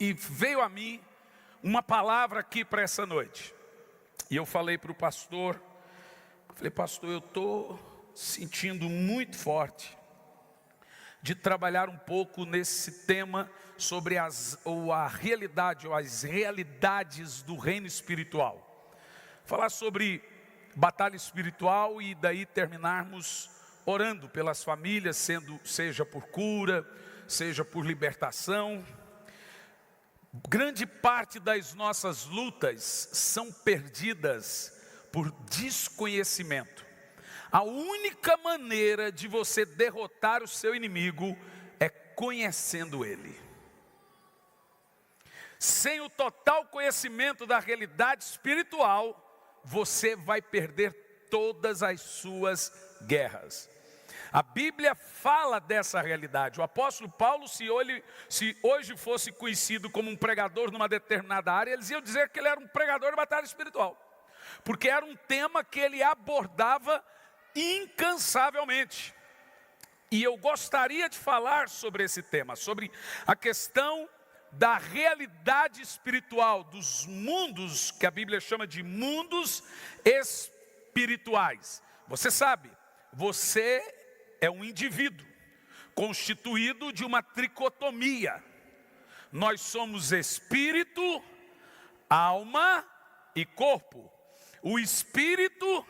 e veio a mim uma palavra aqui para essa noite. E eu falei para o pastor, pastor, eu estou sentindo muito forte de trabalhar um pouco nesse tema sobre as realidades do reino espiritual. Falar sobre batalha espiritual e daí terminarmos orando pelas famílias, seja por cura, seja por libertação. Grande parte das nossas lutas são perdidas por desconhecimento. A única maneira de você derrotar o seu inimigo é conhecendo ele. Sem o total conhecimento da realidade espiritual, você vai perder todas as suas guerras. A Bíblia fala dessa realidade. O apóstolo Paulo, se hoje fosse conhecido como um pregador numa determinada área, eles iam dizer que ele era um pregador de batalha espiritual. Porque era um tema que ele abordava incansavelmente. E eu gostaria de falar sobre esse tema, sobre a questão da realidade espiritual, dos mundos, que a Bíblia chama de mundos espirituais. Você sabe, você é um indivíduo constituído de uma tricotomia. Nós somos espírito, alma e corpo. O espírito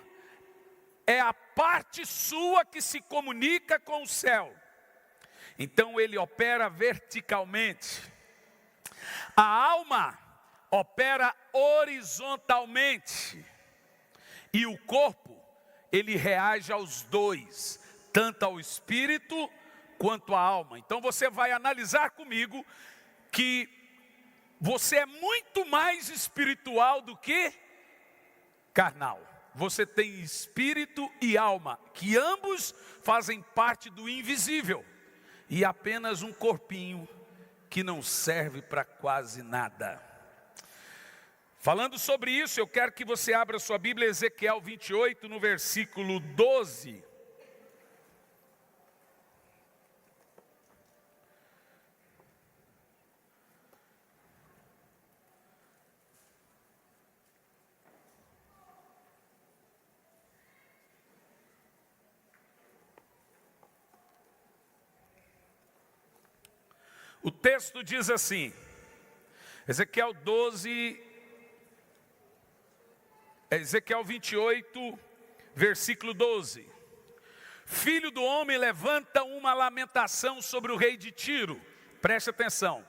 é a parte sua que se comunica com o céu. Então ele opera verticalmente. A alma opera horizontalmente. E o corpo, ele reage aos dois, tanto ao espírito quanto à alma. Então você vai analisar comigo que você é muito mais espiritual do que carnal. Você tem espírito e alma, que ambos fazem parte do invisível. E apenas um corpinho que não serve para quase nada. Falando sobre isso, eu quero que você abra sua Bíblia, Ezequiel 28, no versículo 12. O texto diz assim, Ezequiel 28, versículo 12. Filho do homem, levanta uma lamentação sobre o rei de Tiro. Preste atenção.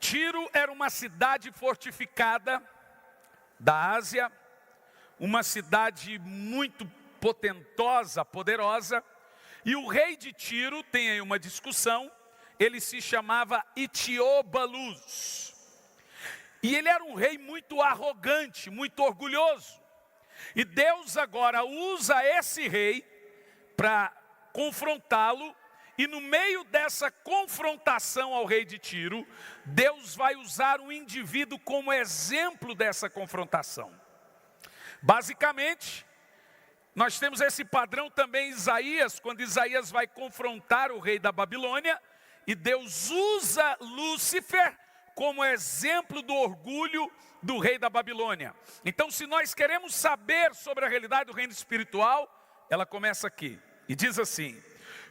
Tiro era uma cidade fortificada da Ásia, uma cidade muito potentosa, poderosa. E o rei de Tiro, tem aí uma discussão, ele se chamava Itiobalus. E ele era um rei muito arrogante, muito orgulhoso. E Deus agora usa esse rei para confrontá-lo. E no meio dessa confrontação ao rei de Tiro, Deus vai usar um indivíduo como exemplo dessa confrontação. Basicamente, nós temos esse padrão também em Isaías, quando Isaías vai confrontar o rei da Babilônia. E Deus usa Lúcifer como exemplo do orgulho do rei da Babilônia. Então, se nós queremos saber sobre a realidade do reino espiritual, ela começa aqui. E diz assim,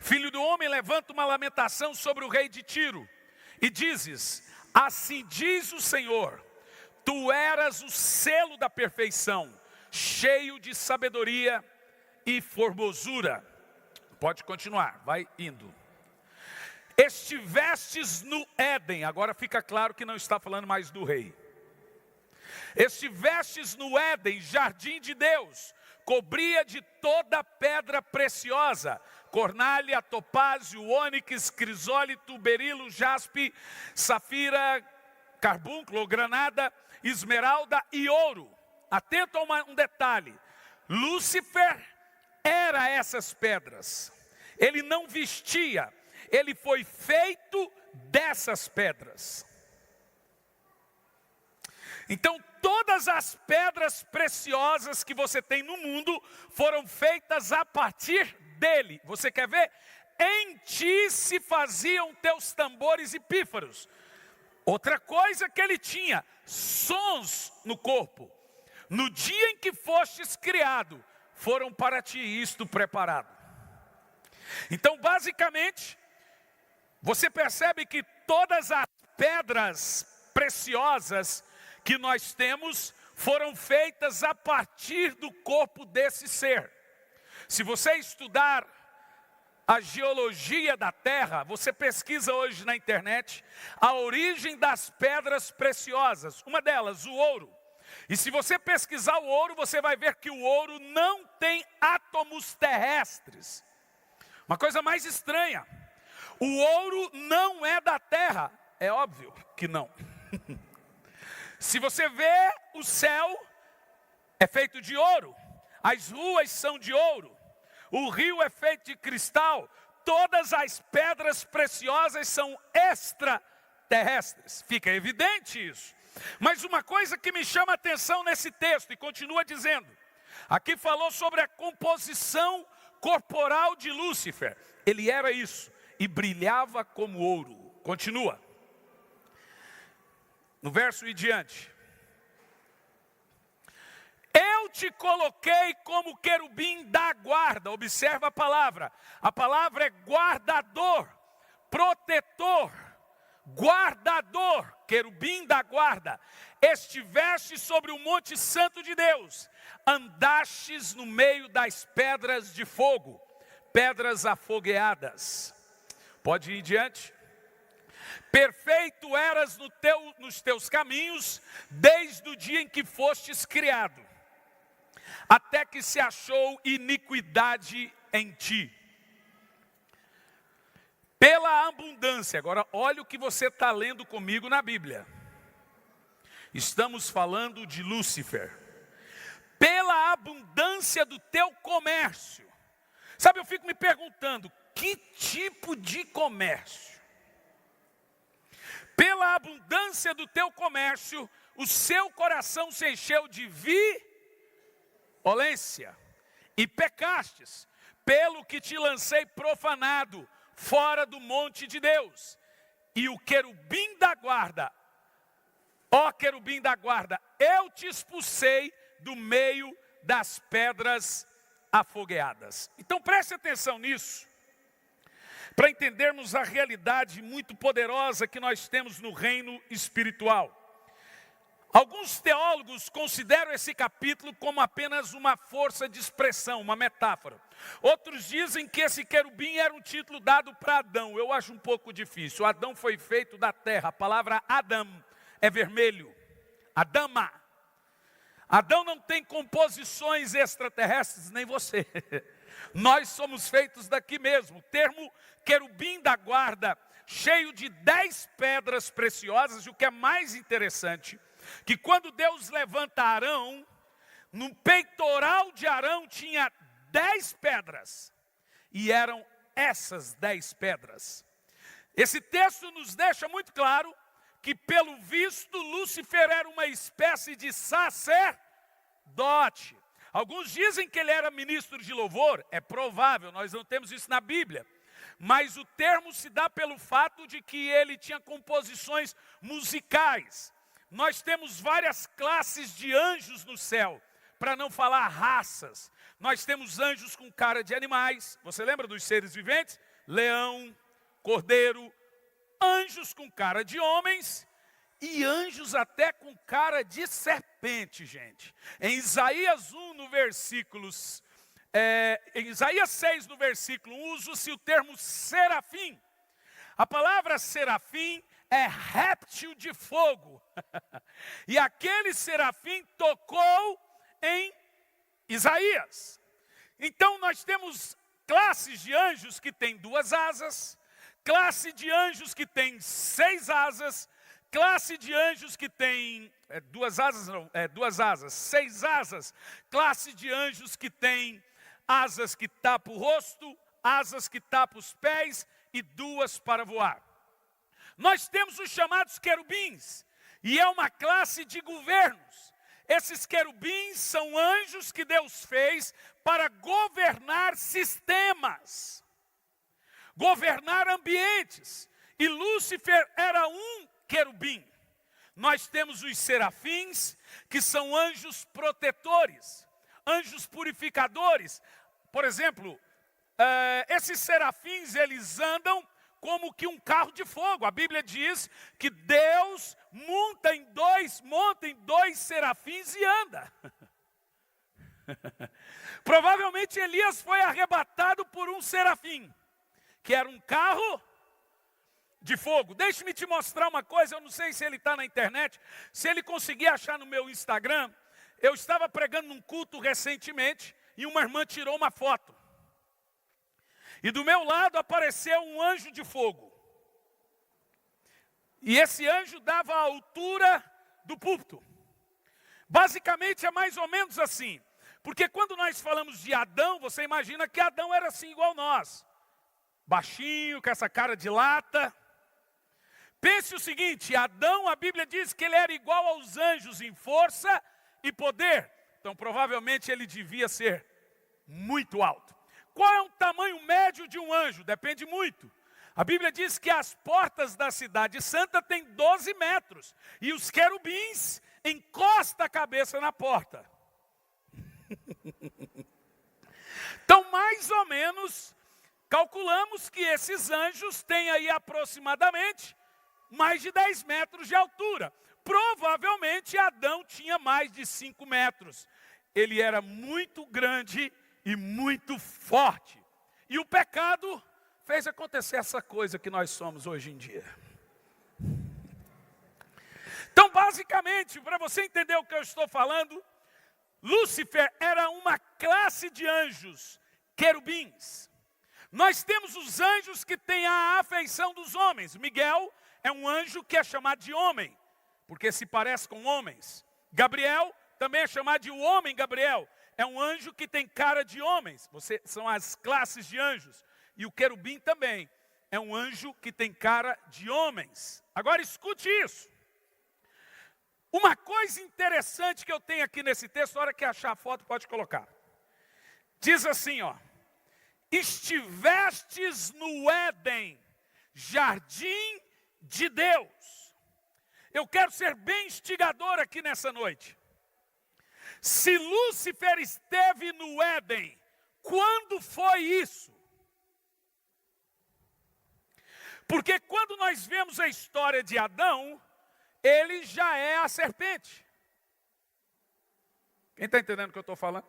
filho do homem, levanta uma lamentação sobre o rei de Tiro. E dizes, assim diz o Senhor, tu eras o selo da perfeição, cheio de sabedoria e formosura. Pode continuar, vai indo. Estivestes no Éden, agora fica claro que não está falando mais do rei. Estivestes no Éden, jardim de Deus, cobria de toda pedra preciosa, cornália, topázio, ônix, crisólito, berilo, jaspe, safira, carbúnculo, granada, esmeralda e ouro. Atento a um detalhe, Lúcifer era essas pedras, ele não vestia, ele foi feito dessas pedras. Então todas as pedras preciosas que você tem no mundo foram feitas a partir dele. Você quer ver? Em ti se faziam teus tambores e pífaros. Outra coisa que ele tinha, sons no corpo. No dia em que fostes criado, foram para ti isto preparado. Então, basicamente, você percebe que todas as pedras preciosas que nós temos foram feitas a partir do corpo desse ser. Se você estudar a geologia da Terra, você pesquisa hoje na internet a origem das pedras preciosas. Uma delas, o ouro. E se você pesquisar o ouro, você vai ver que o ouro não tem átomos terrestres. Uma coisa mais estranha. O ouro não é da Terra. É óbvio que não. Se você vê o céu, é feito de ouro. As ruas são de ouro. O rio é feito de cristal. Todas as pedras preciosas são extraterrestres. Fica evidente isso. Mas uma coisa que me chama a atenção nesse texto, e continua dizendo, aqui falou sobre a composição corporal de Lúcifer. Ele era isso, e brilhava como ouro. Continua. No verso em diante. Eu te coloquei como querubim da guarda. Observa a palavra. A palavra é guardador, protetor, guardador, querubim da guarda. Estiveste sobre o monte santo de Deus. Andastes no meio das pedras de fogo, pedras afogueadas. Pode ir em diante. Perfeito eras nos teus caminhos, desde o dia em que fostes criado, até que se achou iniquidade em ti. Pela abundância, agora olha o que você está lendo comigo na Bíblia. Estamos falando de Lúcifer. Pela abundância do teu comércio. Sabe, eu fico me perguntando, que tipo de comércio? Pela abundância do teu comércio, o seu coração se encheu de violência e pecastes, pelo que te lancei profanado fora do monte de Deus. E o querubim da guarda, ó querubim da guarda, eu te expulsei do meio das pedras afogueadas. Então preste atenção nisso, para entendermos a realidade muito poderosa que nós temos no reino espiritual. Alguns teólogos consideram esse capítulo como apenas uma força de expressão, uma metáfora. Outros dizem que esse querubim era um título dado para Adão. Eu acho um pouco difícil. Adão foi feito da terra. A palavra Adam é vermelho. Adama. Adão não tem composições extraterrestres, nem você. Nós somos feitos daqui mesmo. O termo querubim da guarda, cheio de 10 pedras preciosas. E o que é mais interessante, que quando Deus levanta Arão, no peitoral de Arão tinha 10 pedras. E eram essas 10 pedras. Esse texto nos deixa muito claro que, pelo visto, Lúcifer era uma espécie de sacerdote. Alguns dizem que ele era ministro de louvor. É provável, nós não temos isso na Bíblia. Mas o termo se dá pelo fato de que ele tinha composições musicais. Nós temos várias classes de anjos no céu, para não falar raças. Nós temos anjos com cara de animais. Você lembra dos seres viventes? Leão, cordeiro. Anjos com cara de homens e anjos até com cara de serpente, gente. Em Isaías 1, no versículos, em Isaías 6, no versículo 1, usa-se o termo serafim. A palavra serafim é réptil de fogo. E aquele serafim tocou em Isaías. Então nós temos classes de anjos que têm 2 asas, classe de anjos que tem 6 asas, classe de anjos que tem 2 asas, 6 asas, classe de anjos que tem asas que tapam o rosto, asas que tapam os pés e 2 para voar. Nós temos os chamados querubins, e é uma classe de governos. Esses querubins são anjos que Deus fez para governar sistemas, governar ambientes. E Lúcifer era um querubim. Nós temos os serafins, que são anjos protetores, anjos purificadores. Por exemplo, esses serafins, eles andam como que um carro de fogo. A Bíblia diz que Deus monta em dois serafins e anda. Provavelmente Elias foi arrebatado por um serafim, que era um carro de fogo. Deixe-me te mostrar uma coisa, eu não sei se ele está na internet, se ele conseguir achar no meu Instagram. Eu estava pregando num culto recentemente e uma irmã tirou uma foto. E do meu lado apareceu um anjo de fogo. E esse anjo dava a altura do púlpito. Basicamente é mais ou menos assim. Porque quando nós falamos de Adão, você imagina que Adão era assim igual nós. Baixinho, com essa cara de lata. Pense o seguinte, Adão, a Bíblia diz que ele era igual aos anjos em força e poder. Então provavelmente ele devia ser muito alto. Qual é o tamanho médio de um anjo? Depende muito. A Bíblia diz que as portas da cidade santa têm 12 metros. E os querubins encostam a cabeça na porta. Então, mais ou menos, calculamos que esses anjos têm aí aproximadamente mais de 10 metros de altura. Provavelmente Adão tinha mais de 5 metros. Ele era muito grande e muito forte. E o pecado fez acontecer essa coisa que nós somos hoje em dia. Então, basicamente, para você entender o que eu estou falando, Lúcifer era uma classe de anjos, querubins. Nós temos os anjos que têm a afeição dos homens. Miguel é um anjo que é chamado de homem, porque se parece com homens. Gabriel também é chamado de o homem Gabriel. É um anjo que tem cara de homens. São as classes de anjos. E o querubim também é um anjo que tem cara de homens. Agora escute isso. Uma coisa interessante que eu tenho aqui nesse texto, na hora que achar a foto pode colocar. Diz assim, ó. Estivestes no Éden, jardim de Deus. Eu quero ser bem instigador aqui nessa noite. Se Lúcifer esteve no Éden, quando foi isso? Porque quando nós vemos a história de Adão, ele já é a serpente. Quem está entendendo o que eu estou falando?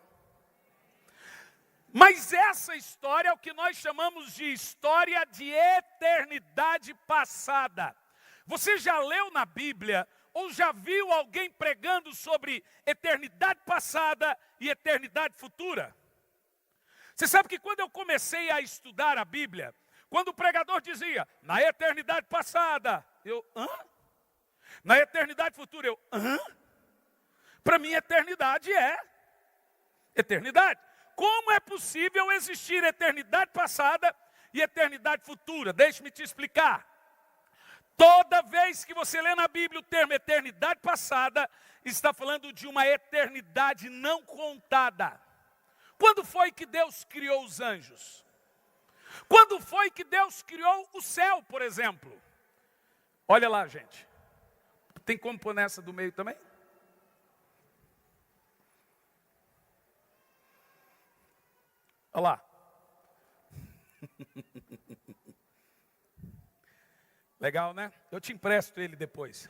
Mas essa história é o que nós chamamos de história de eternidade passada. Você já leu na Bíblia ou já viu alguém pregando sobre eternidade passada e eternidade futura? Você sabe que quando eu comecei a estudar a Bíblia, quando o pregador dizia, na eternidade passada, eu, hã? Na eternidade futura, eu, hã? Para mim, eternidade é eternidade. Como é possível existir eternidade passada e eternidade futura? Deixe-me te explicar. Toda vez que você lê na Bíblia o termo eternidade passada, está falando de uma eternidade não contada. Quando foi que Deus criou os anjos? Quando foi que Deus criou o céu, por exemplo? Olha lá, gente. Tem como pôr nessa do meio também? Olha lá. Legal, né? Eu te empresto ele depois.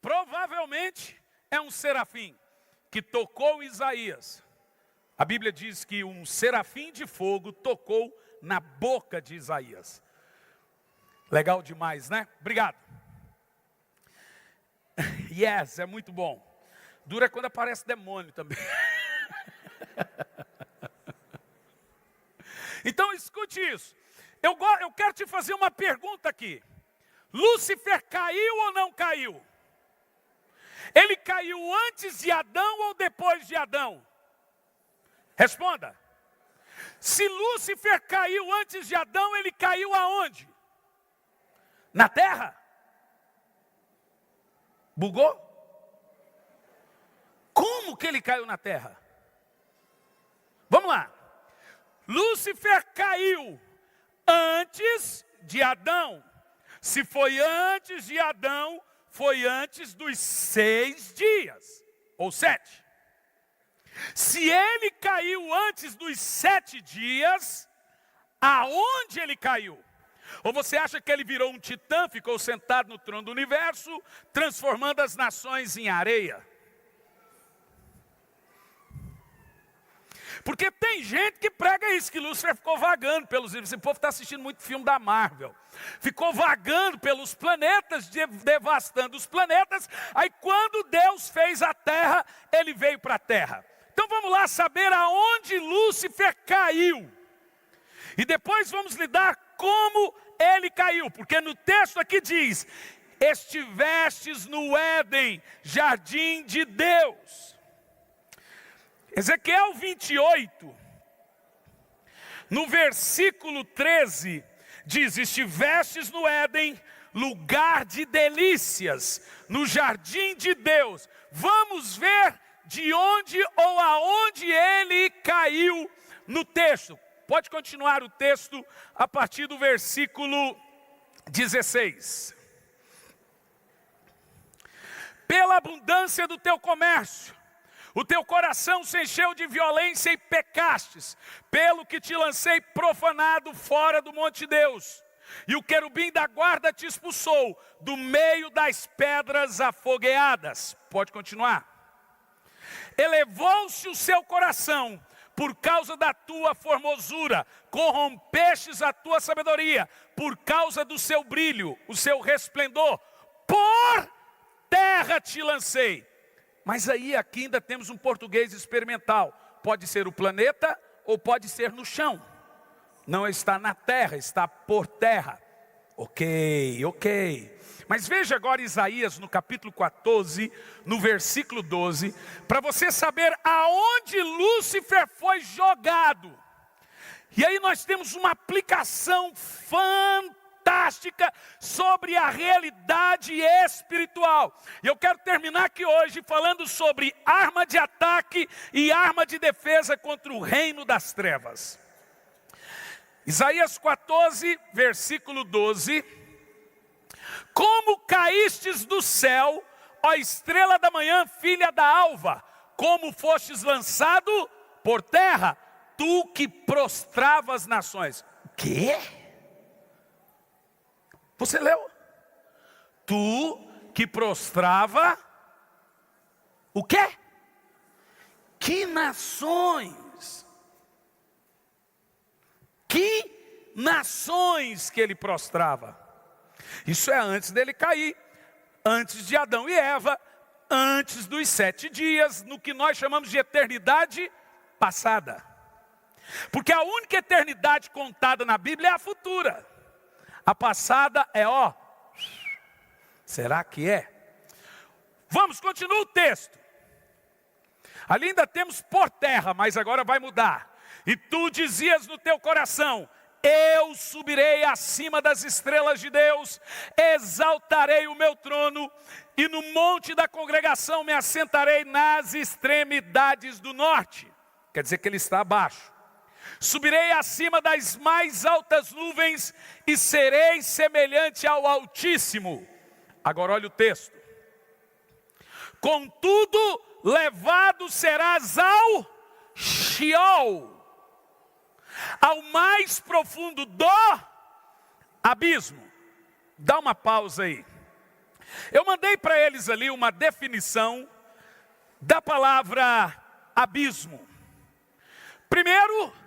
Provavelmente é um serafim que tocou Isaías. A Bíblia diz que um serafim de fogo tocou na boca de Isaías. Legal demais, né? Obrigado. Yes, é muito bom. Dura quando aparece demônio também. Então escute isso. Eu quero te fazer uma pergunta aqui. Lúcifer caiu ou não caiu? Ele caiu antes de Adão ou depois de Adão? Responda. Se Lúcifer caiu antes de Adão, ele caiu aonde? Na terra? Bugou? Como que ele caiu na terra? Vamos lá. Lúcifer caiu antes de Adão. Se foi antes de Adão, foi antes dos 6 dias, ou 7. Se ele caiu antes dos 7 dias, aonde ele caiu? Ou você acha que ele virou um titã, ficou sentado no trono do universo, transformando as nações em areia? Porque tem gente que prega isso, que Lúcifer ficou vagando pelos... Esse povo está assistindo muito filme da Marvel. Ficou vagando pelos planetas, devastando os planetas. Aí quando Deus fez a terra, ele veio para a terra. Então vamos lá saber aonde Lúcifer caiu. E depois vamos lidar como ele caiu. Porque no texto aqui diz: estivestes no Éden, jardim de Deus. Ezequiel 28, no versículo 13, diz: estivestes no Éden, lugar de delícias, no jardim de Deus. Vamos ver de onde ou aonde ele caiu no texto. Pode continuar o texto a partir do versículo 16. Pela abundância do teu comércio, o teu coração se encheu de violência e pecastes, pelo que te lancei profanado fora do monte de Deus. E o querubim da guarda te expulsou do meio das pedras afogueadas. Pode continuar. Elevou-se o seu coração por causa da tua formosura, corrompestes a tua sabedoria, por causa do seu brilho, o seu resplendor, por terra te lancei. Mas aí aqui ainda temos um português experimental. Pode ser o planeta ou pode ser no chão. Não está na terra, está por terra. Ok. Mas veja agora Isaías no capítulo 14, no versículo 12, para você saber aonde Lúcifer foi jogado. E aí nós temos uma aplicação fantástica sobre a realidade espiritual. E eu quero terminar aqui hoje falando sobre arma de ataque e arma de defesa contra o reino das trevas. Isaías 14, versículo 12. Como caístes do céu, ó estrela da manhã, filha da alva, como fostes lançado por terra, tu que prostrava as nações. O quê? Você leu? Tu que prostrava o quê? Que nações? Que nações que ele prostrava? Isso é antes dele cair, antes de Adão e Eva, antes dos 7 dias, no que nós chamamos de eternidade passada. Porque a única eternidade contada na Bíblia é a futura. A passada é será que é? Vamos, continua o texto. Ali ainda temos por terra, mas agora vai mudar. E tu dizias no teu coração: eu subirei acima das estrelas de Deus, exaltarei o meu trono, e no monte da congregação me assentarei nas extremidades do norte. Quer dizer que ele está abaixo. Subirei acima das mais altas nuvens e serei semelhante ao Altíssimo. Agora olha o texto. Contudo, levado serás ao Sheol, ao mais profundo do abismo. Dá uma pausa aí. Eu mandei para eles ali uma definição da palavra abismo. Primeiro,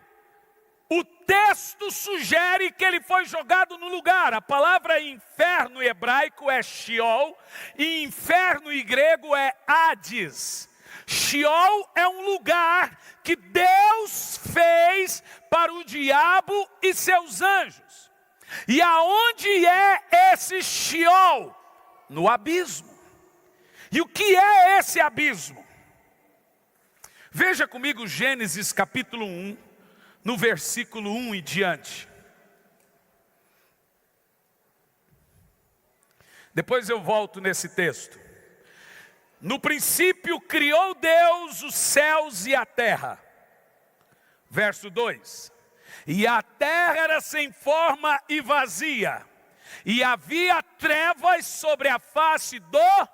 o texto sugere que ele foi jogado no lugar. A palavra inferno em hebraico é Sheol, e inferno em grego é Hades. Sheol é um lugar que Deus fez para o diabo e seus anjos. E aonde é esse Sheol? No abismo. E o que é esse abismo? Veja comigo Gênesis capítulo 1, no versículo 1 e diante. Depois eu volto nesse texto. No princípio criou Deus os céus e a terra. Verso 2. E a terra era sem forma e vazia, e havia trevas sobre a face do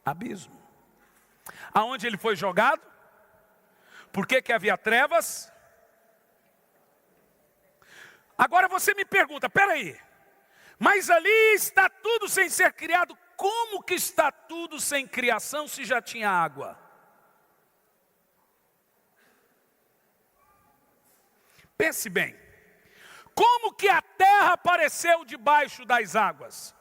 abismo. Aonde ele foi jogado? Por que havia trevas? Agora você me pergunta, peraí, mas ali está tudo sem ser criado, como que está tudo sem criação se já tinha água? Pense bem, como que a terra apareceu debaixo das águas?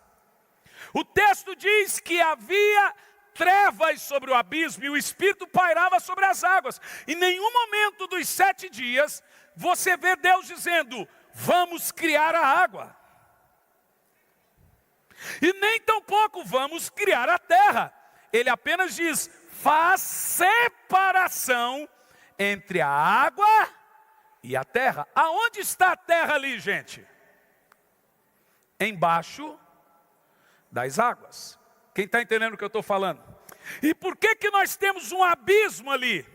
O texto diz que havia trevas sobre o abismo e o Espírito pairava sobre as águas. Em nenhum momento dos 7 dias, você vê Deus dizendo, vamos criar a água. E nem tampouco vamos criar a terra. Ele apenas diz, faz separação entre a água e a terra. Aonde está a terra ali, gente? Embaixo das águas. Quem está entendendo o que eu estou falando? E por que nós temos um abismo ali?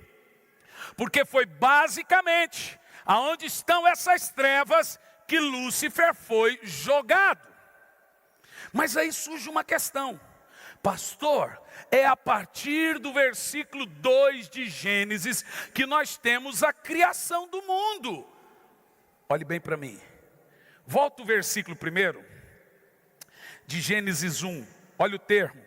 Porque foi basicamente aonde estão essas trevas que Lúcifer foi jogado. Mas aí surge uma questão. Pastor, é a partir do versículo 2 de Gênesis que nós temos a criação do mundo. Olhe bem para mim. Volta o versículo 1 de Gênesis 1. Olha o termo.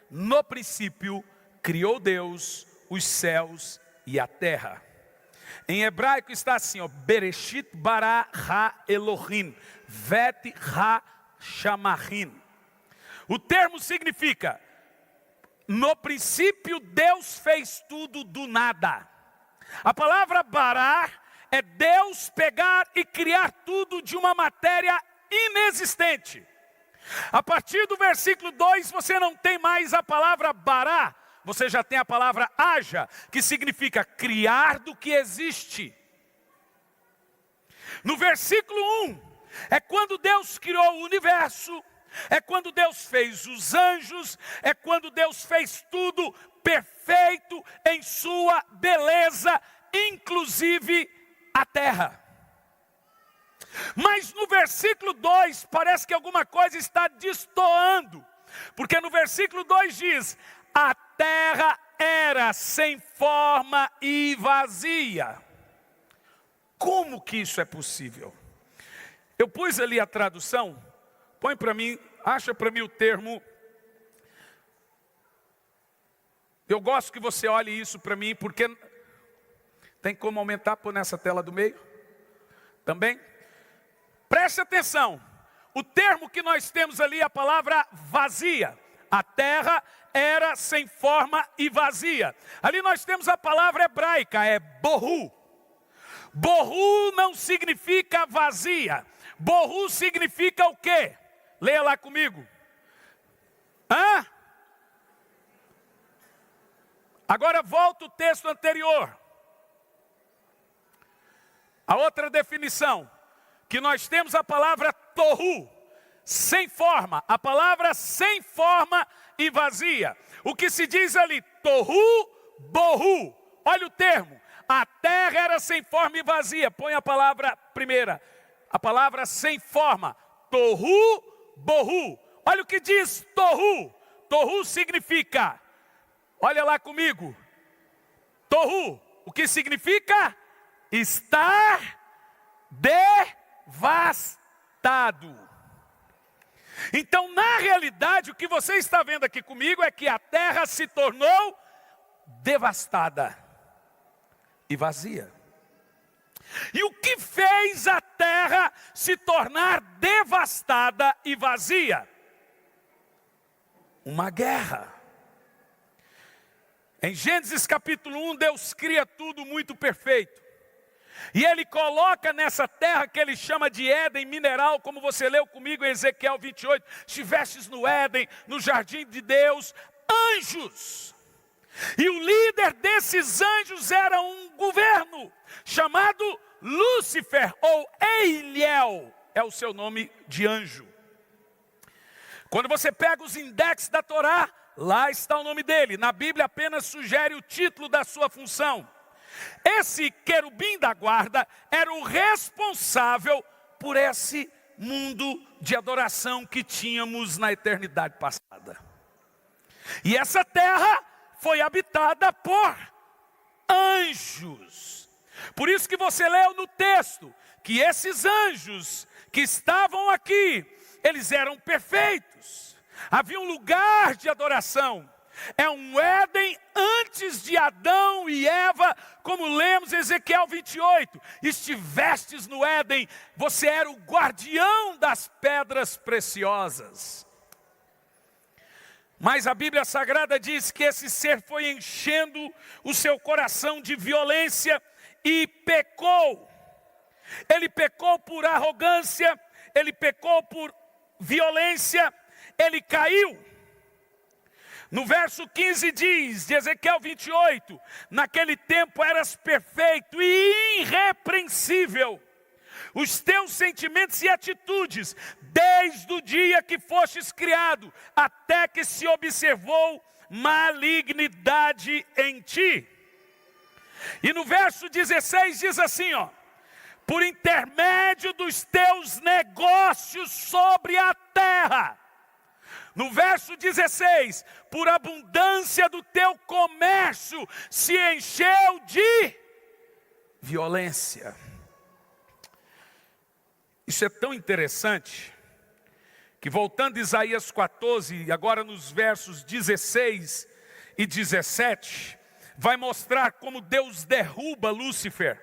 No princípio, criou Deus os céus e a terra. Em hebraico está assim, ó, Bereshit bara ha Elohim, vet ha shamarim. O termo significa, no princípio Deus fez tudo do nada. A palavra bara é Deus pegar e criar tudo de uma matéria inexistente. A partir do versículo 2 você não tem mais a palavra bara, você já tem a palavra haja, que significa criar do que existe. No versículo 1, é quando Deus criou o universo, é quando Deus fez os anjos, é quando Deus fez tudo perfeito em sua beleza, inclusive a terra. Mas no versículo 2 parece que alguma coisa está destoando, porque no versículo 2 diz, a terra era sem forma e vazia. Como que isso é possível? Eu pus ali a tradução, põe para mim, acha para mim o termo. Eu gosto que você olhe isso para mim, porque tem como aumentar, pôr nessa tela do meio? Também? Preste atenção, o termo que nós temos ali é a palavra vazia. A terra era sem forma e vazia. Ali nós temos a palavra hebraica, é borru. Borru não significa vazia. Borru significa o quê? Leia lá comigo. Agora volta o texto anterior. A outra definição, que nós temos a palavra tohu, sem forma. A palavra sem forma e vazia. O que se diz ali? Tohu, borru. Olha o termo. A terra era sem forma e vazia. Põe a palavra primeira. A palavra sem forma. Tohu, borru. Olha o que diz tohu. Tohu significa, olha lá comigo. Tohu, o que significa? Estar devastado. Então, na realidade, o que você está vendo aqui comigo é que a terra se tornou devastada e vazia. E o que fez a terra se tornar devastada e vazia? Uma guerra. Em Gênesis capítulo 1, Deus cria tudo muito perfeito. E Ele coloca nessa terra que Ele chama de Éden mineral, como você leu comigo em Ezequiel 28. Estivestes no Éden, no jardim de Deus, anjos. E o líder desses anjos era um governo, chamado Lúcifer, ou Eiliel, é o seu nome de anjo. Quando você pega os indexes da Torá, lá está o nome dele. Na Bíblia apenas sugere o título da sua função. Esse querubim da guarda era o responsável por esse mundo de adoração que tínhamos na eternidade passada. E essa terra foi habitada por anjos. Por isso que você leu no texto que esses anjos que estavam aqui, eles eram perfeitos. Havia um lugar de adoração. É um Éden antes de Adão e Eva, como lemos em Ezequiel 28. Estivestes no Éden, você era o guardião das pedras preciosas. Mas a Bíblia Sagrada diz que esse ser foi enchendo o seu coração de violência e pecou. Ele pecou por arrogância, ele pecou por violência, ele caiu. No verso 15 diz, de Ezequiel 28, naquele tempo eras perfeito e irrepreensível. Os teus sentimentos e atitudes, desde o dia que fostes criado, até que se observou malignidade em ti. E no verso 16 diz assim, ó: por intermédio dos teus negócios sobre a terra. No verso 16, por abundância do teu comércio, se encheu de violência. Isso é tão interessante, que voltando a Isaías 14, agora nos versos 16 e 17, vai mostrar como Deus derruba Lúcifer.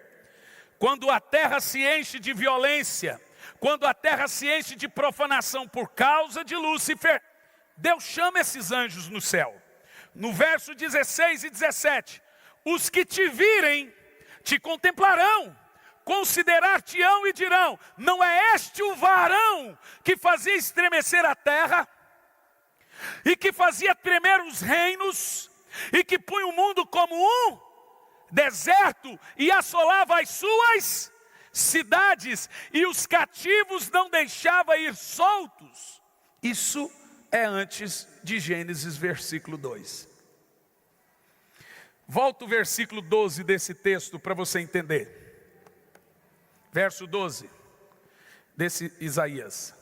Quando a terra se enche de violência, quando a terra se enche de profanação por causa de Lúcifer, Deus chama esses anjos no céu. No verso 16 e 17, os que te virem, te contemplarão, considerar-te-ão e dirão, não é este o varão que fazia estremecer a terra, e que fazia tremer os reinos, e que punha o mundo como um deserto, e assolava as suas cidades, e os cativos não deixava ir soltos. Isso é antes de Gênesis, versículo 2. Volta o versículo 12 desse texto para você entender. Verso 12, desse Isaías.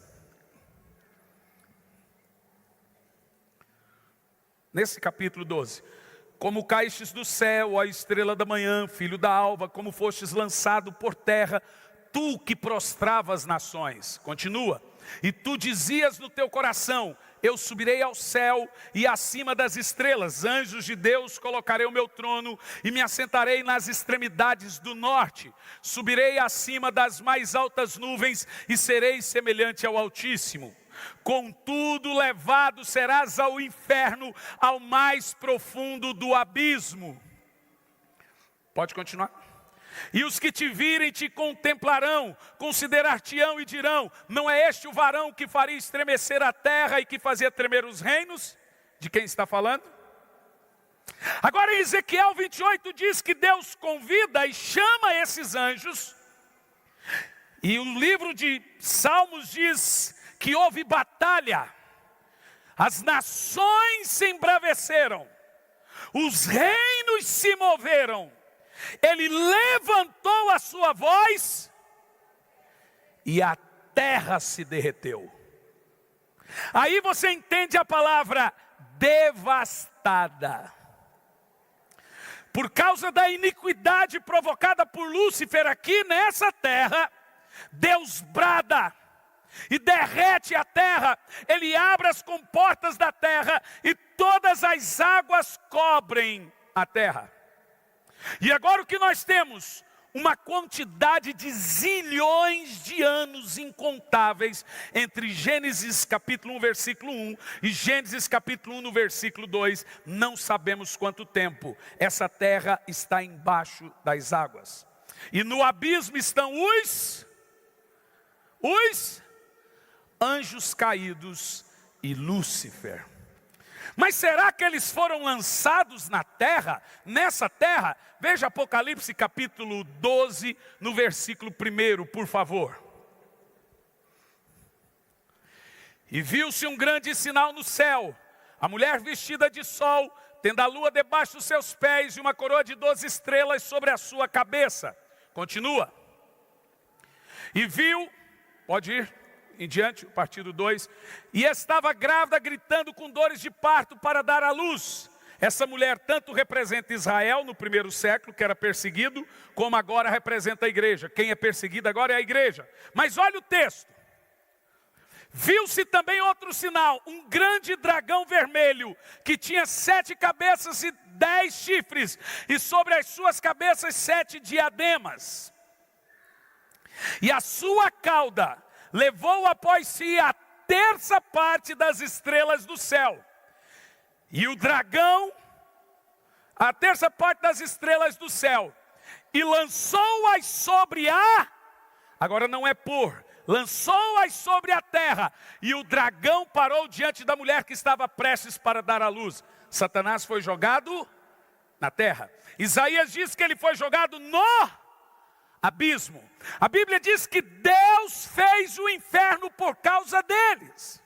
Nesse capítulo 12. Como caístes do céu, ó estrela da manhã, filho da alva, como fostes lançado por terra, tu que prostrava as nações. Continua. E tu dizias no teu coração, eu subirei ao céu e acima das estrelas, anjos de Deus, colocarei o meu trono e me assentarei nas extremidades do norte. Subirei acima das mais altas nuvens e serei semelhante ao Altíssimo. Contudo, levado serás ao inferno, ao mais profundo do abismo. Pode continuar. E os que te virem te contemplarão, considerar-te-ão e dirão, não é este o varão que faria estremecer a terra e que fazia tremer os reinos? De quem está falando? Agora em Ezequiel 28 diz que Deus convida e chama esses anjos. E o livro de Salmos diz que houve batalha. As nações se embraveceram, os reinos se moveram. Ele levantou a sua voz e a terra se derreteu. Aí você entende a palavra devastada. Por causa da iniquidade provocada por Lúcifer aqui nessa terra, Deus brada e derrete a terra. Ele abre as comportas da terra e todas as águas cobrem a terra. E agora o que nós temos? Uma quantidade de zilhões de anos incontáveis entre Gênesis capítulo 1, versículo 1 e Gênesis capítulo 1, no versículo 2. Não sabemos quanto tempo essa terra está embaixo das águas. E no abismo estão os anjos caídos e Lúcifer. Mas será que eles foram lançados na terra, nessa terra? Veja Apocalipse capítulo 12, no versículo 1, por favor. E viu-se um grande sinal no céu, a mulher vestida de sol, tendo a lua debaixo dos seus pés e uma coroa de 12 estrelas sobre a sua cabeça. Continua. E viu, pode ir em diante, o partido 2. E estava grávida, gritando com dores de parto para dar à luz. Essa mulher tanto representa Israel no primeiro século, que era perseguido, como agora representa a igreja. Quem é perseguido agora é a igreja. Mas olha o texto. Viu-se também outro sinal, um grande dragão vermelho, que tinha 7 cabeças e 10 chifres, e sobre as suas cabeças 7 diademas. E a sua cauda levou após si a terça parte das estrelas do céu. E o dragão, a terça parte das estrelas do céu, e lançou-as sobre agora não é lançou-as sobre a terra, e o dragão parou diante da mulher que estava prestes para dar à luz. Satanás foi jogado na terra. Isaías diz que ele foi jogado no abismo. A Bíblia diz que Deus fez o inferno por causa deles.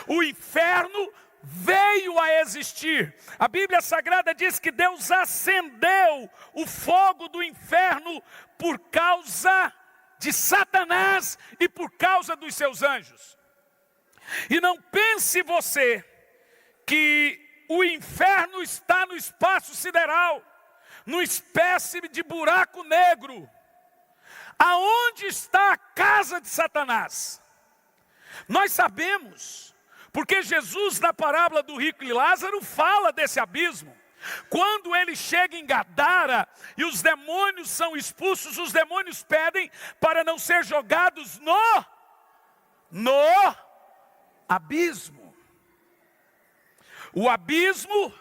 O inferno veio a existir. A Bíblia Sagrada diz que Deus acendeu o fogo do inferno por causa de Satanás e por causa dos seus anjos. E não pense você que o inferno está no espaço sideral, numa espécie de buraco negro. Aonde está a casa de Satanás? Nós sabemos, porque Jesus, na parábola do rico e Lázaro, fala desse abismo. Quando ele chega em Gadara e os demônios são expulsos, os demônios pedem para não ser jogados no abismo. O abismo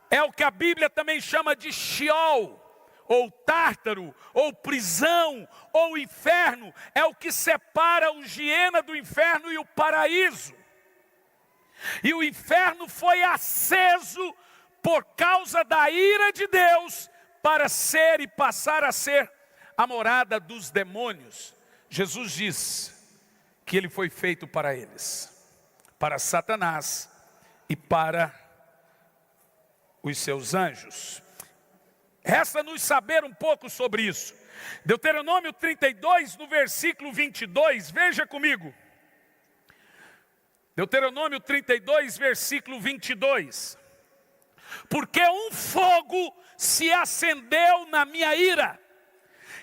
é o que a Bíblia também chama de Sheol, ou Tártaro, ou prisão, ou inferno. É o que separa o Giena do inferno e o paraíso. E o inferno foi aceso por causa da ira de Deus, para ser e passar a ser a morada dos demônios. Jesus diz que ele foi feito para eles, para Satanás e para os seus anjos. Resta-nos saber um pouco sobre isso. Deuteronômio 32, no versículo 22, veja comigo. Deuteronômio 32, versículo 22. Porque um fogo se acendeu na minha ira,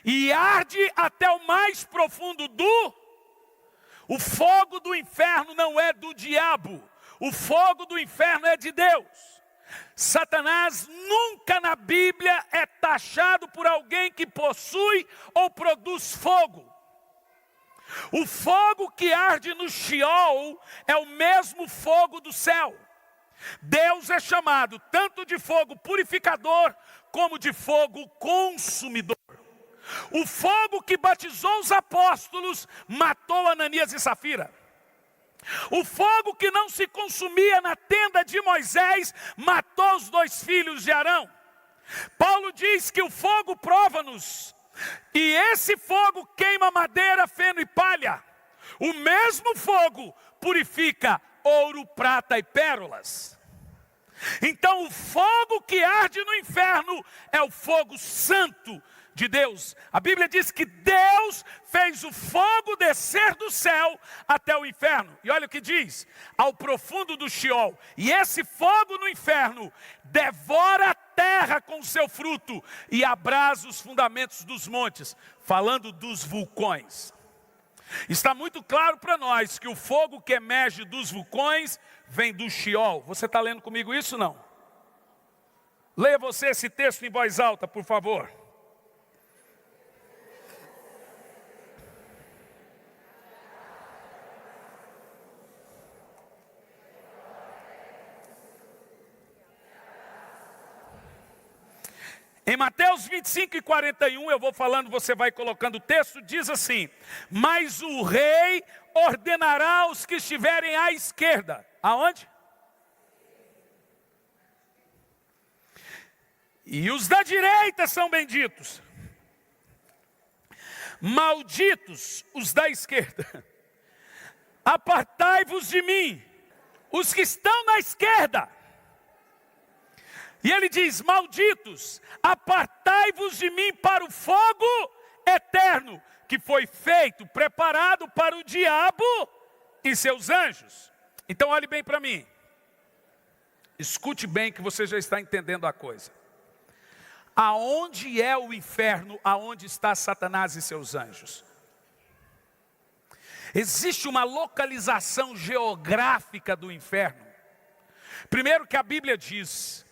e arde até o mais profundo O fogo do inferno não é do diabo, o fogo do inferno é de Deus. Satanás nunca na Bíblia é taxado por alguém que possui ou produz fogo. O fogo que arde no Sheol é o mesmo fogo do céu. Deus é chamado tanto de fogo purificador como de fogo consumidor. O fogo que batizou os apóstolos matou Ananias e Safira. O fogo que não se consumia na tenda de Moisés matou os 2 filhos de Arão. Paulo diz que o fogo prova-nos, e esse fogo queima madeira, feno e palha. O mesmo fogo purifica ouro, prata e pérolas. Então o fogo que arde no inferno é o fogo santo de Deus. A Bíblia diz que Deus fez o fogo descer do céu até o inferno. E olha o que diz: ao profundo do Sheol. E esse fogo no inferno devora a terra com seu fruto e abrasa os fundamentos dos montes. Falando dos vulcões. Está muito claro para nós que o fogo que emerge dos vulcões vem do Sheol. Você está lendo comigo isso, não? Leia você esse texto em voz alta, por favor. Em Mateus 25 e 41, eu vou falando, você vai colocando o texto, diz assim: mas o rei ordenará aos que estiverem à esquerda. Aonde? E os da direita são benditos. Malditos os da esquerda. Apartai-vos de mim, os que estão na esquerda. E ele diz: malditos, apartai-vos de mim para o fogo eterno, que foi feito, preparado para o diabo e seus anjos. Então olhe bem para mim. Escute bem que você já está entendendo a coisa. Aonde é o inferno? Aonde está Satanás e seus anjos? Existe uma localização geográfica do inferno. Primeiro que a Bíblia diz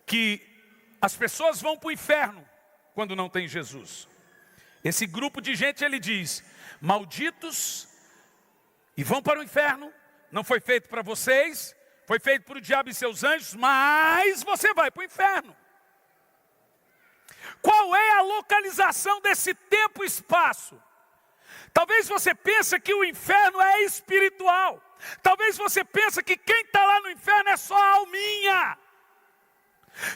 que as pessoas vão para o inferno quando não tem Jesus. Esse grupo de gente, ele diz: malditos, e vão para o inferno, não foi feito para vocês, foi feito para o diabo e seus anjos, mas você vai para o inferno. Qual é a localização desse tempo e espaço? Talvez você pense que o inferno é espiritual. Talvez você pense que quem está lá no inferno é só a alminha.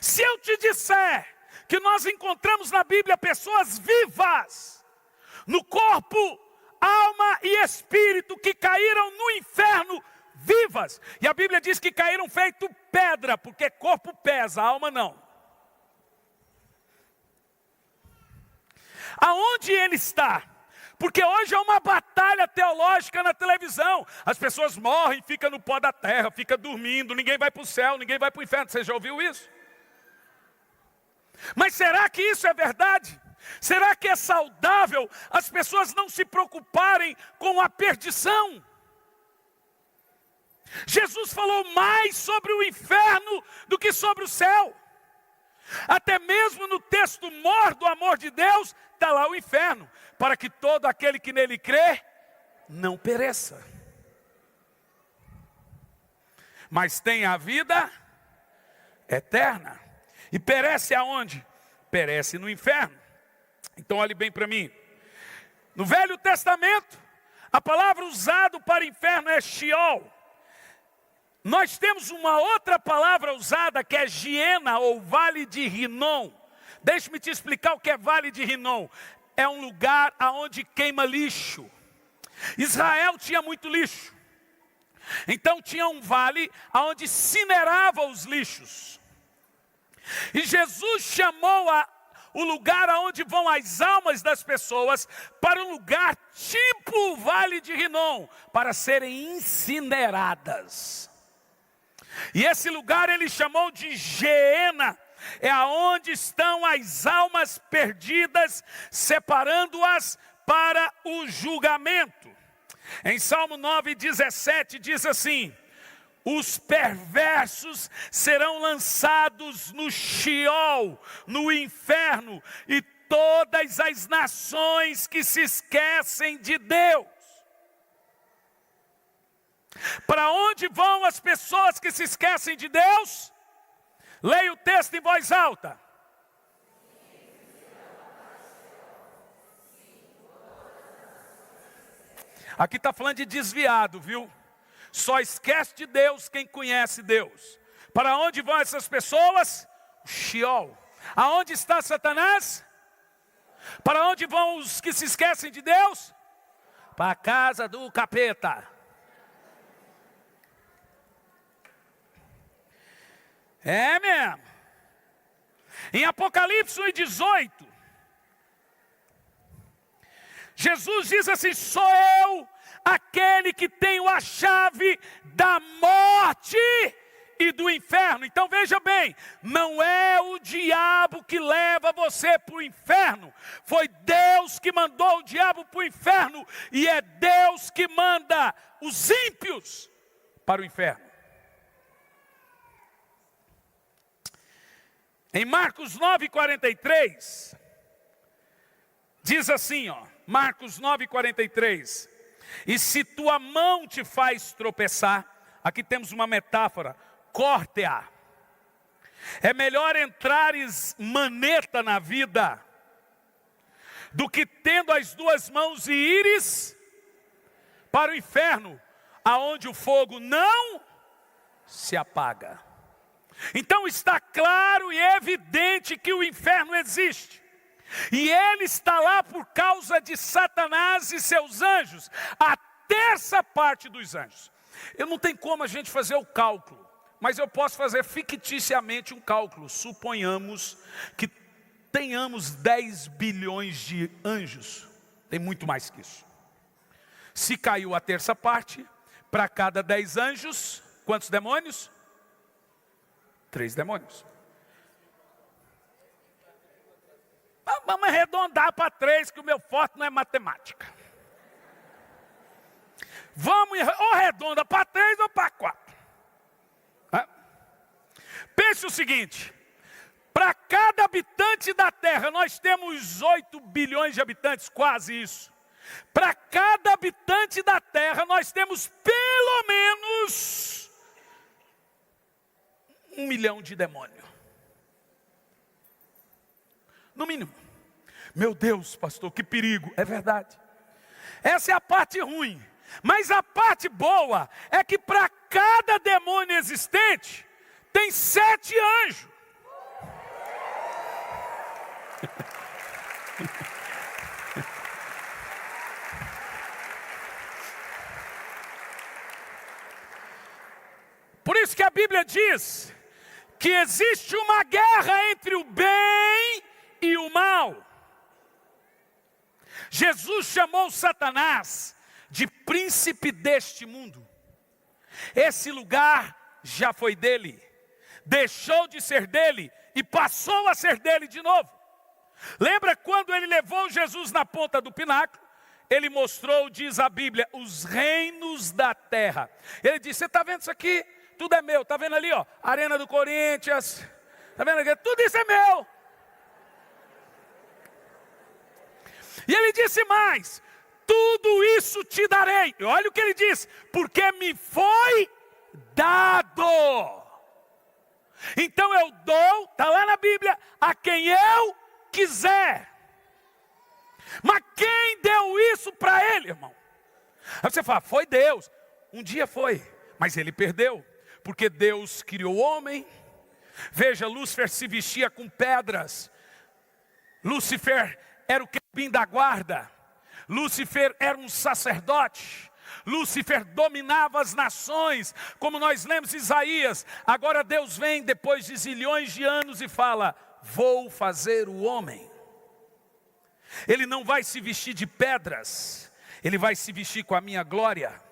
Se eu te disser que nós encontramos na Bíblia pessoas vivas, no corpo, alma e espírito, que caíram no inferno vivas. E a Bíblia diz que caíram feito pedra, porque corpo pesa, alma não. Aonde ele está? Porque hoje é uma batalha teológica na televisão. As pessoas morrem, ficam no pó da terra, ficam dormindo, ninguém vai para o céu, ninguém vai para o inferno. Você já ouviu isso? Mas será que isso é verdade? Será que é saudável as pessoas não se preocuparem com a perdição? Jesus falou mais sobre o inferno do que sobre o céu. Até mesmo no texto mor do amor de Deus, está lá o inferno, para que todo aquele que nele crê, não pereça, mas tenha a vida eterna. E perece aonde? Perece no inferno. Então olhe bem para mim. No Velho Testamento, a palavra usada para inferno é Sheol. Nós temos uma outra palavra usada que é Giena ou Vale de Rinom. Deixe-me te explicar o que é Vale de Rinom. É um lugar onde queima lixo. Israel tinha muito lixo. Então tinha um vale onde incinerava os lixos. E Jesus chamou o lugar onde vão as almas das pessoas para um lugar tipo o Vale de Rinom, para serem incineradas. E esse lugar ele chamou de Geena. É aonde estão as almas perdidas, separando-as para o julgamento. Em Salmo 9:17 diz assim: os perversos serão lançados no Sheol, no inferno, e todas as nações que se esquecem de Deus. Para onde vão as pessoas que se esquecem de Deus? Leia o texto em voz alta. Aqui está falando de desviado, viu? Só esquece de Deus quem conhece Deus. Para onde vão essas pessoas? O Sheol. Aonde está Satanás? Para onde vão os que se esquecem de Deus? Para a casa do capeta. É mesmo. Em Apocalipse 1:18, Jesus diz assim: sou eu aquele que tenho a chave da morte e do inferno. Então veja bem, não é o diabo que leva você para o inferno. Foi Deus que mandou o diabo para o inferno. E é Deus que manda os ímpios para o inferno. Em Marcos 9:43, diz assim, Marcos 9:43, e se tua mão te faz tropeçar, aqui temos uma metáfora, corte-a. É melhor entrares maneta na vida, do que tendo as duas mãos e ires para o inferno, aonde o fogo não se apaga. Então está claro e evidente que o inferno existe. E ele está lá por causa de Satanás e seus anjos. A terça parte dos anjos. Eu não tenho como a gente fazer o cálculo. mas eu posso fazer ficticiamente um cálculo. Suponhamos que tenhamos 10 bilhões de anjos. Tem muito mais que isso. Se caiu a terça parte, para cada 10 anjos, quantos demônios? 3 demônios. Vamos arredondar para 3, que o meu forte não é matemática. Vamos, ou arredonda para 3 ou para 4. Pense o seguinte: para cada habitante da terra, nós temos 8 bilhões de habitantes, quase isso. Para cada habitante da terra, nós temos pelo menos 1 milhão de demônios. No mínimo. Meu Deus, pastor, que perigo. É verdade. Essa é a parte ruim. Mas a parte boa é que para cada demônio existente, tem 7 anjos. Por isso que a Bíblia diz que existe uma guerra entre o bem e o mal. Jesus chamou Satanás de príncipe deste mundo. Esse lugar já foi dele, deixou de ser dele e passou a ser dele de novo. Lembra quando ele levou Jesus na ponta do pináculo? Ele mostrou, diz a Bíblia, os reinos da terra. Ele disse: você está vendo isso aqui? Tudo é meu. Está vendo ali, ó, Arena do Corinthians? Está vendo aqui? Tudo isso é meu. E ele disse mais: tudo isso te darei. E olha o que ele diz: porque me foi dado. Então eu dou, está lá na Bíblia, a quem eu quiser. Mas quem deu isso para ele, irmão? Aí você fala: foi Deus. Um dia foi, mas ele perdeu. Porque Deus criou o homem. Veja, Lúcifer se vestia com pedras. Lúcifer era o querubim da guarda. Lúcifer era um sacerdote. Lúcifer dominava as nações, como nós lemos em Isaías. Agora Deus vem depois de zilhões de anos e fala: vou fazer o homem. Ele não vai se vestir de pedras, ele vai se vestir com a minha glória.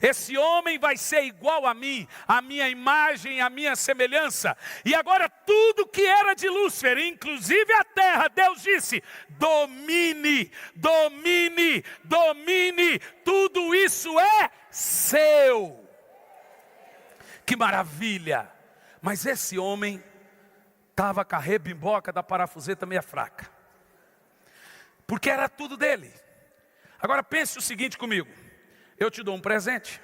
Esse homem vai ser igual a mim, a minha imagem, a minha semelhança. E agora tudo que era de Lúcifer, inclusive a terra, Deus disse: domine, domine, domine. Tudo isso é seu. Que maravilha. Mas esse homem estava com a rebimboca da parafuseta meia fraca, porque era tudo dele. Agora pense o seguinte comigo: eu te dou um presente,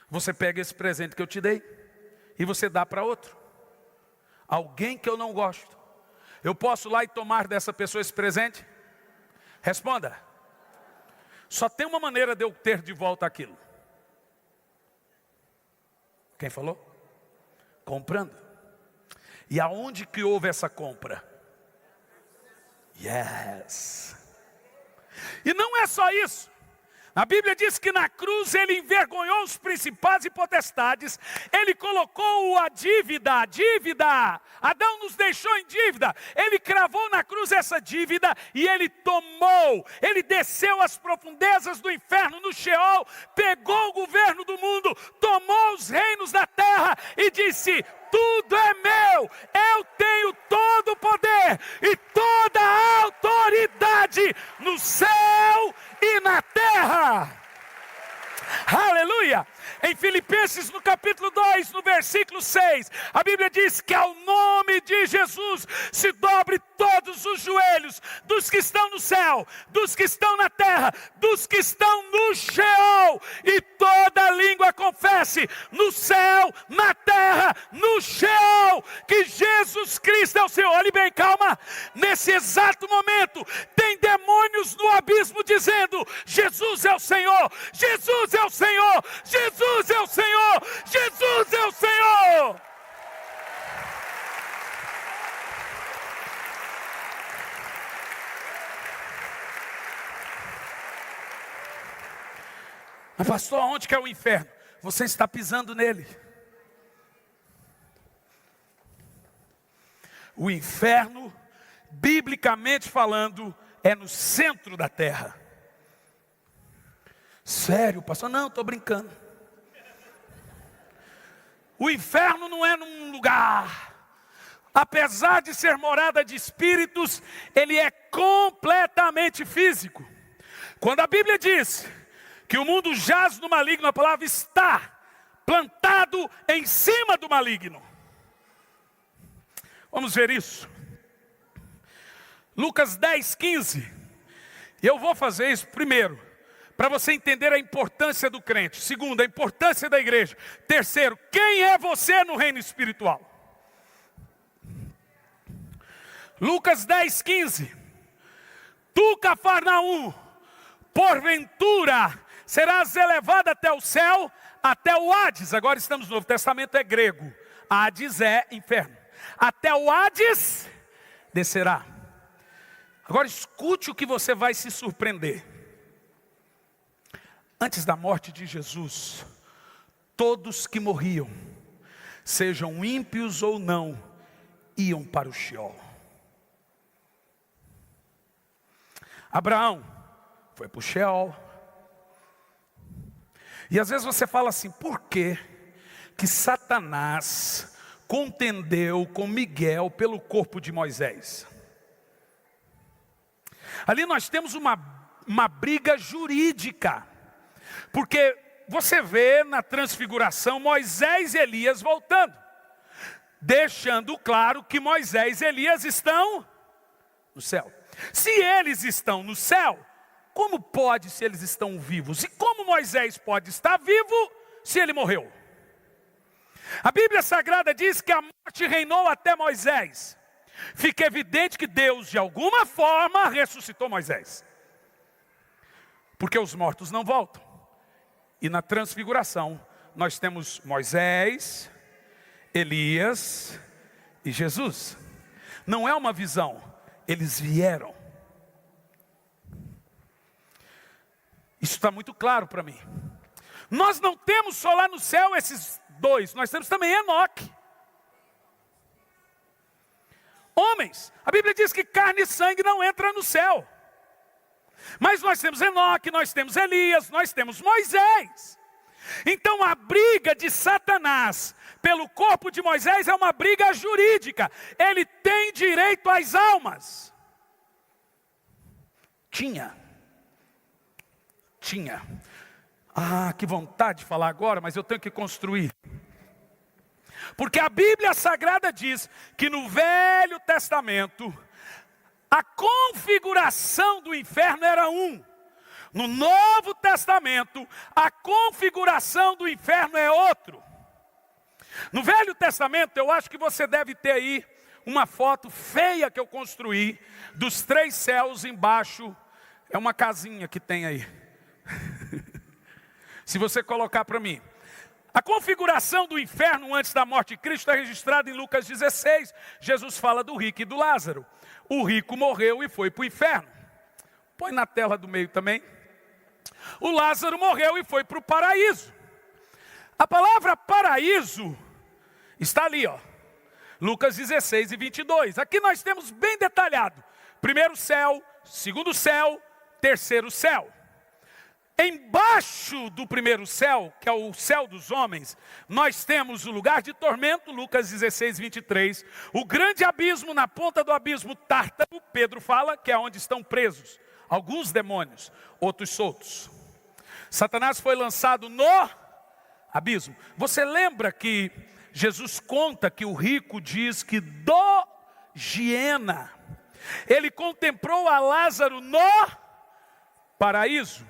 você pega esse presente que eu te dei e você dá para outro, alguém que eu não gosto. Eu posso ir lá e tomar dessa pessoa esse presente? Responda. Só tem uma maneira de eu ter de volta aquilo. Quem falou? Comprando. E aonde que houve essa compra? Yes. E não é só isso. A Bíblia diz que na cruz ele envergonhou os principados e potestades. Ele colocou a dívida. Adão nos deixou em dívida. Ele cravou na cruz essa dívida e ele tomou. Ele desceu às profundezas do inferno, no Sheol. Pegou o governo do mundo. Tomou os reinos da terra e disse: tudo é meu. Eu tenho todo o poder e toda a autoridade no céu e na terra. Aleluia! Em Filipenses no capítulo 2, no versículo 6, a Bíblia diz que ao nome de Jesus se dobre todos os joelhos dos que estão no céu, dos que estão na terra, dos que estão no Sheol, e toda língua confesse no céu, na terra, no Sheol, que Jesus Cristo é o Senhor. Olhe bem, calma. Nesse exato momento tem demônios no abismo dizendo: Jesus é o Senhor, Jesus é o Senhor, Jesus é o Senhor, Jesus é o Senhor. Mas pastor, onde que é o inferno? Você está pisando nele. O inferno, biblicamente falando, é no centro da terra. Sério, pastor? Não, estou brincando. O inferno não é num lugar. Apesar de ser morada de espíritos, ele é completamente físico. Quando a Bíblia diz que o mundo jaz no maligno, a palavra está plantado em cima do maligno. Vamos ver isso. Lucas 10, 15. E eu vou fazer isso primeiro, para você entender a importância do crente. Segundo, a importância da igreja. Terceiro, quem é você no reino espiritual? Lucas 10, 15. Tu, Cafarnaum, porventura serás elevado até o céu, até o Hades. Agora estamos no Novo Testamento, é grego. Hades é inferno. Até o Hades descerá. Agora escute o que você vai se surpreender. Antes da morte de Jesus, todos que morriam, sejam ímpios ou não, iam para o Sheol. Abraão foi para o Sheol. E às vezes você fala assim, por que Satanás contendeu com Miguel pelo corpo de Moisés? Ali nós temos uma briga jurídica. Porque você vê na transfiguração Moisés e Elias voltando, deixando claro que Moisés e Elias estão no céu. Se eles estão no céu, como pode se eles estão vivos? E como Moisés pode estar vivo se ele morreu? A Bíblia Sagrada diz que a morte reinou até Moisés. Fica evidente que Deus de alguma forma ressuscitou Moisés. Porque os mortos não voltam. E na transfiguração nós temos Moisés, Elias e Jesus. Não é uma visão, eles vieram. Isso está muito claro para mim. Nós não temos só lá no céu esses dois, nós temos também Enoque. Homens, a Bíblia diz que carne e sangue não entra no céu. Mas nós temos Enoque, nós temos Elias, nós temos Moisés. Então a briga de Satanás pelo corpo de Moisés é uma briga jurídica. Ele tem direito às almas. Tinha. Ah, que vontade de falar agora, mas eu tenho que construir. Porque a Bíblia Sagrada diz que no Velho Testamento a configuração do inferno era um. No Novo Testamento, a configuração do inferno é outro. No Velho Testamento, eu acho que você deve ter aí uma foto feia que eu construí, dos 3 céus embaixo. É uma casinha que tem aí. Se você colocar para mim. A configuração do inferno antes da morte de Cristo está registrada em Lucas 16. Jesus fala do rico e do Lázaro. O rico morreu e foi para o inferno. Põe na tela do meio também. O Lázaro morreu e foi para o paraíso. A palavra paraíso está ali, ó. Lucas 16 e 22. Aqui nós temos bem detalhado. Primeiro céu, segundo céu, terceiro céu. Embaixo do primeiro céu, que é o céu dos homens, nós temos o lugar de tormento, Lucas 16, 23. O grande abismo, na ponta do abismo Tártaro, Pedro fala que é onde estão presos alguns demônios, outros soltos. Satanás foi lançado no abismo. Você lembra que Jesus conta que o rico diz que do Giena ele contemplou a Lázaro no paraíso.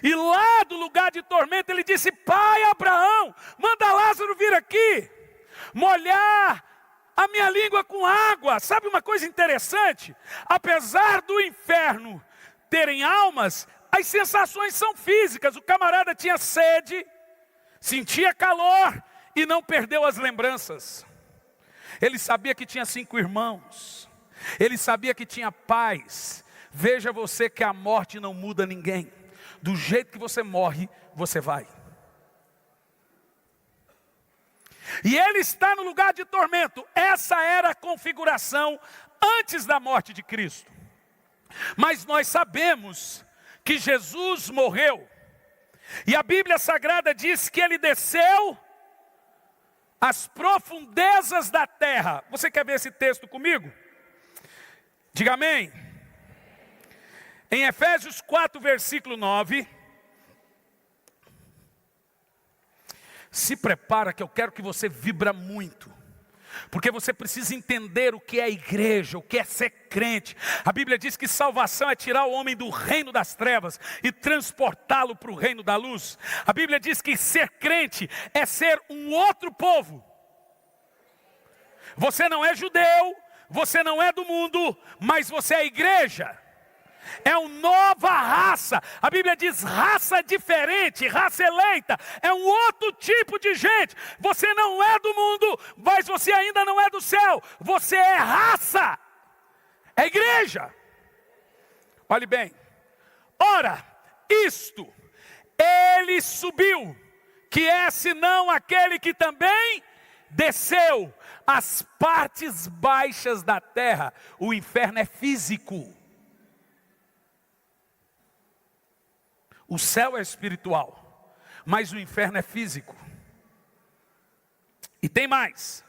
E lá do lugar de tormento ele disse: pai Abraão, manda Lázaro vir aqui, molhar a minha língua com água. Sabe uma coisa interessante? Apesar do inferno terem almas, as sensações são físicas. O camarada tinha sede, sentia calor e não perdeu as lembranças. Ele sabia que tinha 5 irmãos, ele sabia que tinha pais. Veja você que a morte não muda ninguém. Do jeito que você morre, você vai. E ele está no lugar de tormento. Essa era a configuração antes da morte de Cristo. Mas nós sabemos que Jesus morreu. E a Bíblia Sagrada diz que ele desceu às profundezas da terra. Você quer ver esse texto comigo? Diga amém. Em Efésios 4, versículo 9. Se prepara que eu quero que você vibra muito. Porque você precisa entender o que é a igreja, o que é ser crente. A Bíblia diz que salvação é tirar o homem do reino das trevas e transportá-lo para o reino da luz. A Bíblia diz que ser crente é ser um outro povo. Você não é judeu, você não é do mundo, mas você é a igreja. É uma nova raça. A Bíblia diz raça diferente, raça eleita. É um outro tipo de gente. Você não é do mundo, mas você ainda não é do céu. Você é raça. É igreja. Olhe bem. Ora, isto, ele subiu, que é senão aquele que também desceu às partes baixas da terra. O inferno é físico. O céu é espiritual, mas o inferno é físico. E tem mais.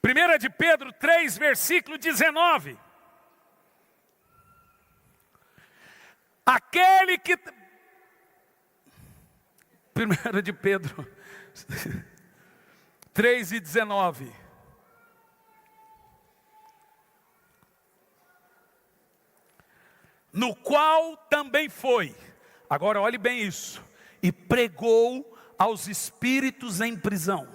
1 de Pedro 3, versículo 19. Aquele que... 1 de Pedro 3 e 19. No qual também foi, agora olhe bem isso, e pregou aos espíritos em prisão.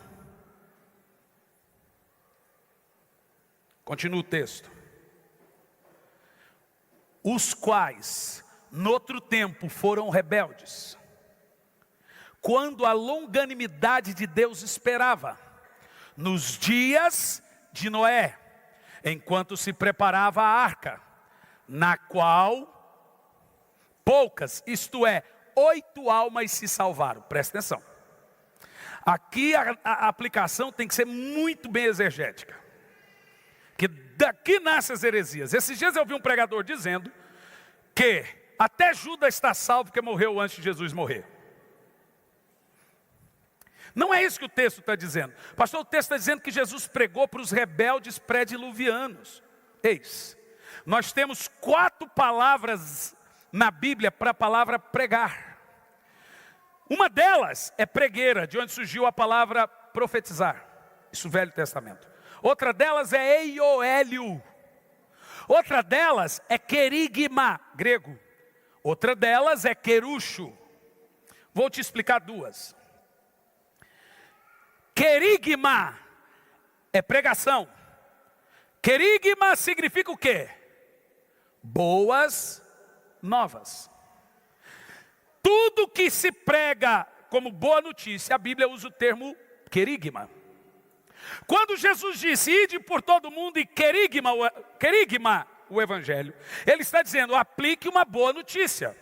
Continua o texto. Os quais, noutro tempo, foram rebeldes, quando a longanimidade de Deus esperava, nos dias de Noé, enquanto se preparava a arca, na qual poucas, isto é, 8 almas se salvaram. Presta atenção. Aqui a aplicação tem que ser muito bem exegética. Que daqui nascem as heresias. Esses dias eu vi um pregador dizendo que até Judas está salvo porque morreu antes de Jesus morrer. Não é isso que o texto está dizendo. Pastor, o texto está dizendo que Jesus pregou para os rebeldes pré-diluvianos. Eis. Nós temos 4 palavras na Bíblia para a palavra pregar. Uma delas é pregueira, de onde surgiu a palavra profetizar. Isso, Velho Testamento. Outra delas é eioélio. Outra delas é querigma, grego. Outra delas é querucho. Vou te explicar 2. Querigma é pregação. Querigma significa o quê? Boas novas. Tudo que se prega como boa notícia, a Bíblia usa o termo querigma. Quando Jesus disse, ide por todo mundo e querigma o evangelho, ele está dizendo, aplique uma boa notícia.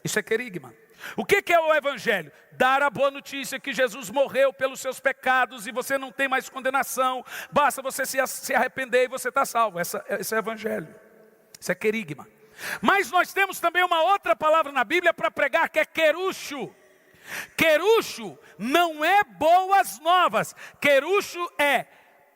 Isso é querigma. O que é o evangelho? Dar a boa notícia que Jesus morreu pelos seus pecados e você não tem mais condenação. Basta você se arrepender e você está salvo. Esse é o evangelho. Isso é querigma. Mas nós temos também uma outra palavra na Bíblia para pregar, que é querucho. Querucho não é boas novas. Querucho é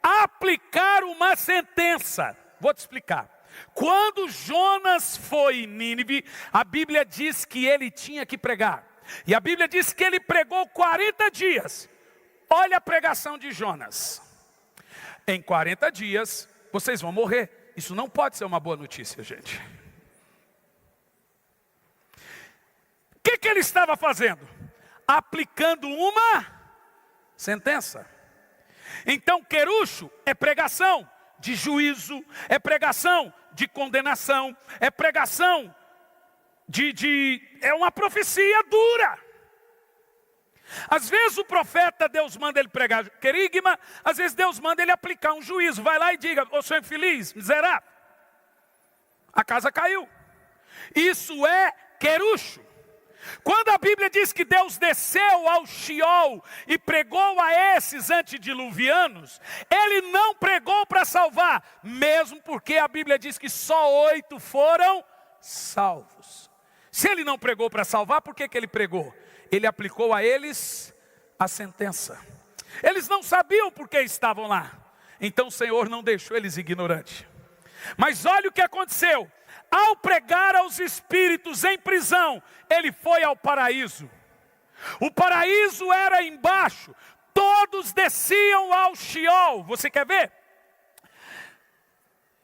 aplicar uma sentença. Vou te explicar. Quando Jonas foi em Nínive, a Bíblia diz que ele tinha que pregar. E a Bíblia diz que ele pregou 40 dias. Olha a pregação de Jonas. Em 40 dias, vocês vão morrer. Isso não pode ser uma boa notícia, gente. O que ele estava fazendo? Aplicando uma sentença. Então, querucho é pregação de juízo, é pregação de condenação, é pregação é uma profecia dura. Às vezes o profeta, Deus manda ele pregar querigma, às vezes Deus manda ele aplicar um juízo. Vai lá e diga, ô seu infeliz, miserável, a casa caiu. Isso é querucho. Quando a Bíblia diz que Deus desceu ao Sheol e pregou a esses antediluvianos, Ele não pregou para salvar, mesmo porque a Bíblia diz que só 8 foram salvos. Se Ele não pregou para salvar, por que Ele pregou? Ele aplicou a eles a sentença. Eles não sabiam por que estavam lá, então o Senhor não deixou eles ignorantes. Mas olha o que aconteceu. Ao pregar aos espíritos em prisão, ele foi ao paraíso. O paraíso era embaixo, todos desciam ao Sheol. Você quer ver?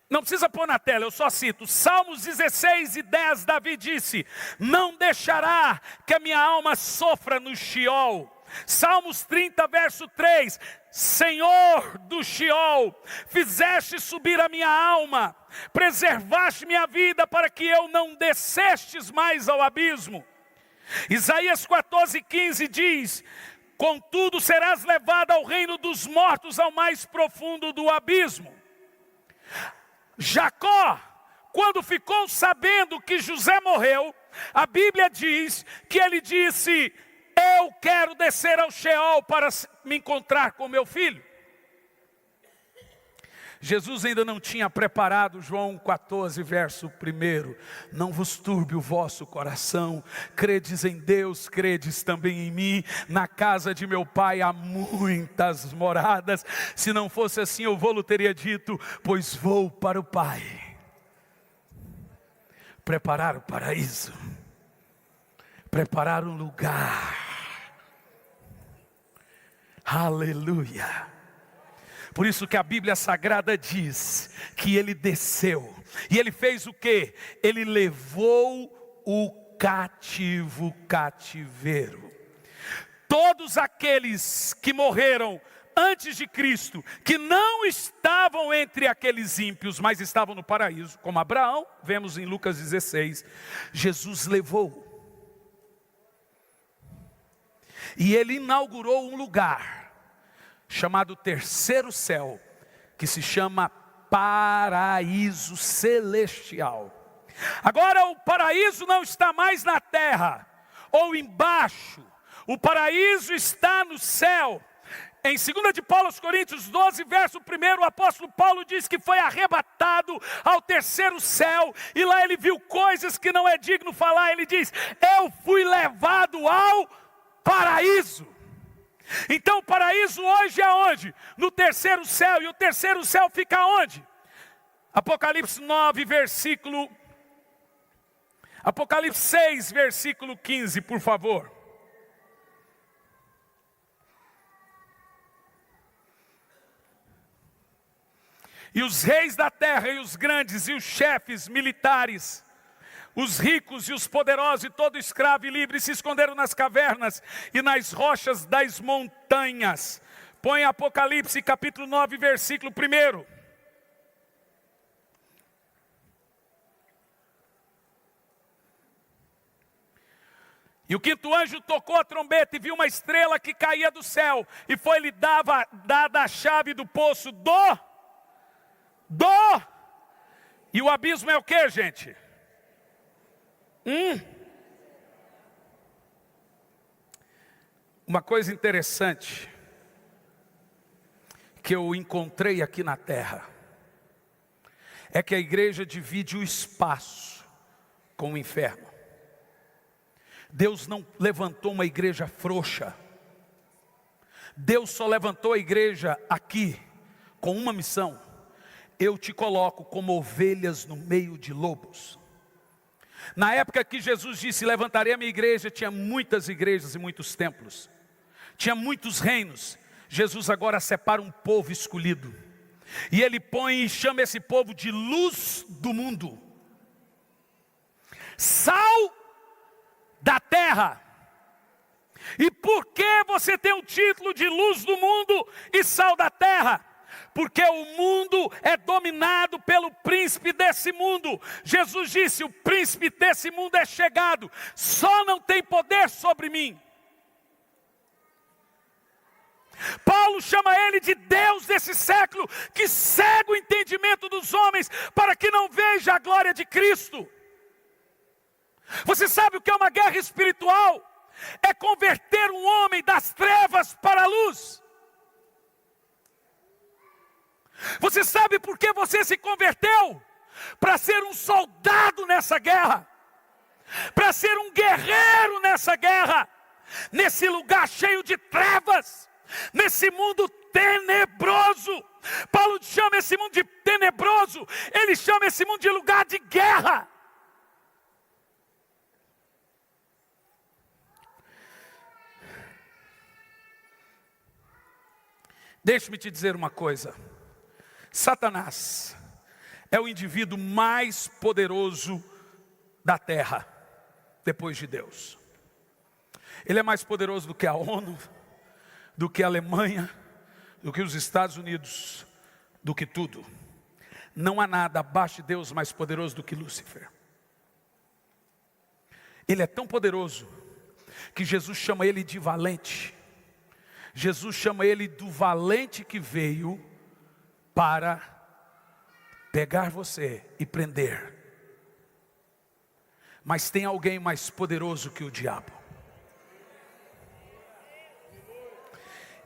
Não precisa pôr na tela, eu só cito. Salmos 16:10, Davi disse: não deixará que a minha alma sofra no Sheol. Salmos 30, verso 3, Senhor do Sheol, fizeste subir a minha alma, preservaste minha vida para que eu não descestes mais ao abismo. Isaías 14:15 diz: contudo serás levado ao reino dos mortos, ao mais profundo do abismo. Jacó, quando ficou sabendo que José morreu, a Bíblia diz que ele disse: eu quero descer ao Sheol para me encontrar com meu filho. Jesus ainda não tinha preparado João 14, verso 1. Não vos turbe o vosso coração, credes em Deus, credes também em mim. Na casa de meu pai há muitas moradas. Se não fosse assim, eu vou-lhe teria dito, pois vou para o Pai preparar o paraíso, preparar um lugar. Aleluia. Por isso que a Bíblia Sagrada diz que ele desceu. E ele fez o quê? Ele levou o cativeiro. Todos aqueles que morreram antes de Cristo, que não estavam entre aqueles ímpios, mas estavam no paraíso, como Abraão, vemos em Lucas 16, Jesus levou. E ele inaugurou um lugar chamado terceiro céu, que se chama paraíso celestial. Agora o paraíso não está mais na terra, ou embaixo. O paraíso está no céu. Em 2 de Paulo aos Coríntios 12, verso 1, o apóstolo Paulo diz que foi arrebatado ao terceiro céu, e lá ele viu coisas que não é digno falar. Ele diz: eu fui levado ao paraíso. Então o paraíso hoje é onde? No terceiro céu. E o terceiro céu fica onde? Apocalipse 6, versículo 15, por favor. E os reis da terra, e os grandes, e os chefes militares, os ricos e os poderosos, e todo escravo e livre, se esconderam nas cavernas e nas rochas das montanhas. Põe Apocalipse capítulo 9, versículo 1. E o quinto anjo tocou a trombeta e viu uma estrela que caía do céu, e foi-lhe dada a chave do poço e o abismo é o que, gente? Uma coisa interessante que eu encontrei aqui na terra é que a igreja divide o espaço com o inferno. Deus não levantou uma igreja frouxa. Deus só levantou a igreja aqui com uma missão: eu te coloco como ovelhas no meio de lobos. Na época que Jesus disse: levantarei a minha igreja, tinha muitas igrejas e muitos templos, tinha muitos reinos. Jesus agora separa um povo escolhido, e ele põe e chama esse povo de luz do mundo, sal da terra. E por que você tem o título de luz do mundo e sal da terra? Porque o mundo é dominado pelo príncipe desse mundo. Jesus disse: o príncipe desse mundo é chegado, só não tem poder sobre mim. Paulo chama ele de Deus desse século, que cega o entendimento dos homens, para que não veja a glória de Cristo. Você sabe o que é uma guerra espiritual? É converter um homem das trevas para a luz. Você sabe por que você se converteu? Para ser um soldado nessa guerra, para ser um guerreiro nessa guerra, nesse lugar cheio de trevas, nesse mundo tenebroso. Paulo chama esse mundo de tenebroso, ele chama esse mundo de lugar de guerra. Deixe-me te dizer uma coisa: Satanás é o indivíduo mais poderoso da terra, depois de Deus. Ele é mais poderoso do que a ONU, do que a Alemanha, do que os Estados Unidos, do que tudo. Não há nada abaixo de Deus mais poderoso do que Lúcifer. Ele é tão poderoso que Jesus chama ele de valente. Jesus chama ele do valente que veio para pegar você e prender. Mas tem alguém mais poderoso que o diabo.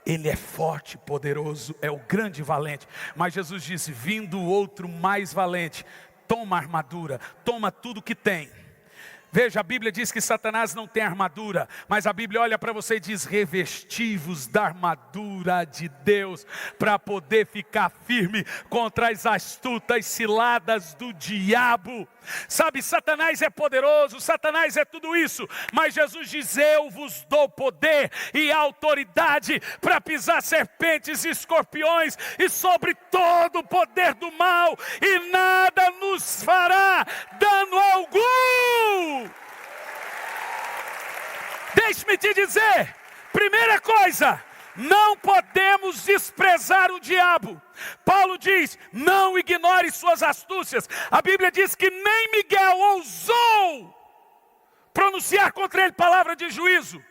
Ele é forte, poderoso, é o grande valente. Mas Jesus disse: vindo outro mais valente, toma a armadura, toma tudo que tem. Veja, a Bíblia diz que Satanás não tem armadura, mas a Bíblia olha para você e diz: revesti-vos da armadura de Deus, para poder ficar firme contra as astutas ciladas do diabo. Sabe, Satanás é poderoso, Satanás é tudo isso, mas Jesus diz: eu vos dou poder e autoridade para pisar serpentes e escorpiões e sobre todo o poder do mal, e nada nos fará dano algum. Deixe-me te dizer, primeira coisa, não podemos desprezar o diabo. Paulo diz: não ignore suas astúcias. A Bíblia diz que nem Miguel ousou pronunciar contra ele palavra de juízo.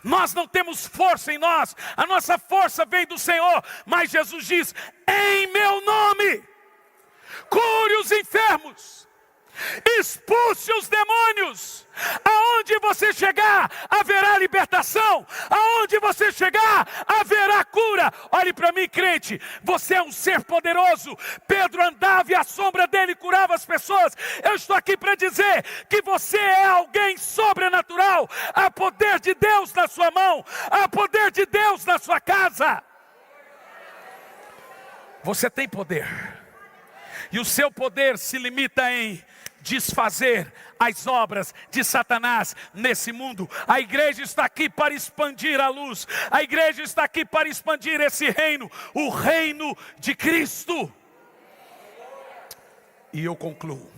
Nós não temos força em nós, a nossa força vem do Senhor. Mas Jesus diz: em meu nome, cure os enfermos, expulse os demônios. Aonde você chegar, haverá libertação. Aonde você chegar, haverá cura. Olhe para mim, crente, você é um ser poderoso. Pedro andava e a sombra dele curava as pessoas. Eu estou aqui para dizer que você é alguém sobrenatural. Há poder de Deus na sua mão, há poder de Deus na sua casa. Você tem poder, e o seu poder se limita em desfazer as obras de Satanás nesse mundo. A igreja está aqui para expandir a luz. A igreja está aqui para expandir esse reino, o reino de Cristo. E eu concluo.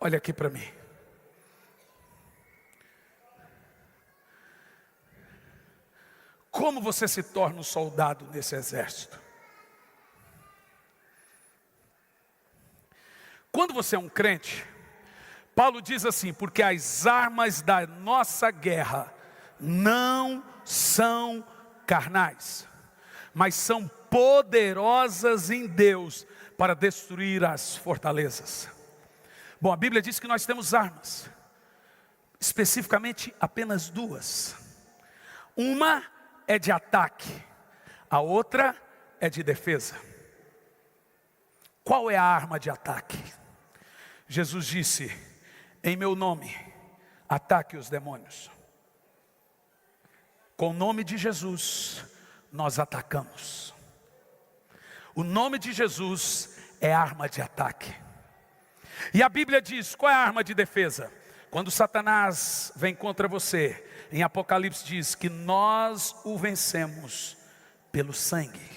Olha aqui para mim. Como você se torna um soldado nesse exército? Quando você é um crente, Paulo diz assim: porque as armas da nossa guerra não são carnais, mas são poderosas em Deus para destruir as fortalezas. Bom, a Bíblia diz que nós temos armas, especificamente apenas duas. Uma é de ataque, a outra é de defesa. Qual é a arma de ataque? Jesus disse: em meu nome, ataque os demônios. Com o nome de Jesus, nós atacamos. O nome de Jesus é arma de ataque. E a Bíblia diz: qual é a arma de defesa? Quando Satanás vem contra você, em Apocalipse diz que nós o vencemos pelo sangue.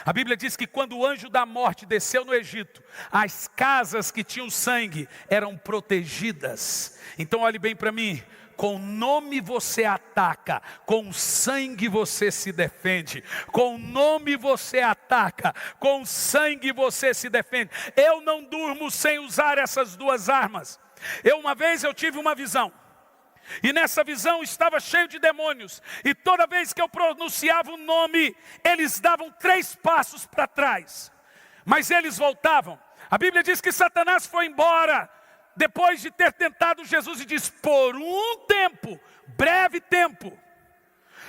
A Bíblia diz que quando o anjo da morte desceu no Egito, as casas que tinham sangue eram protegidas. Então olhe bem para mim, com o nome você ataca, com o sangue você se defende. Com o nome você ataca, com o sangue você se defende. Eu não durmo sem usar essas duas armas. Uma vez eu tive uma visão. E nessa visão estava cheio de demônios. E toda vez que eu pronunciava o nome, eles davam 3 passos para trás. Mas eles voltavam. A Bíblia diz que Satanás foi embora depois de ter tentado Jesus e diz: por um tempo, breve tempo.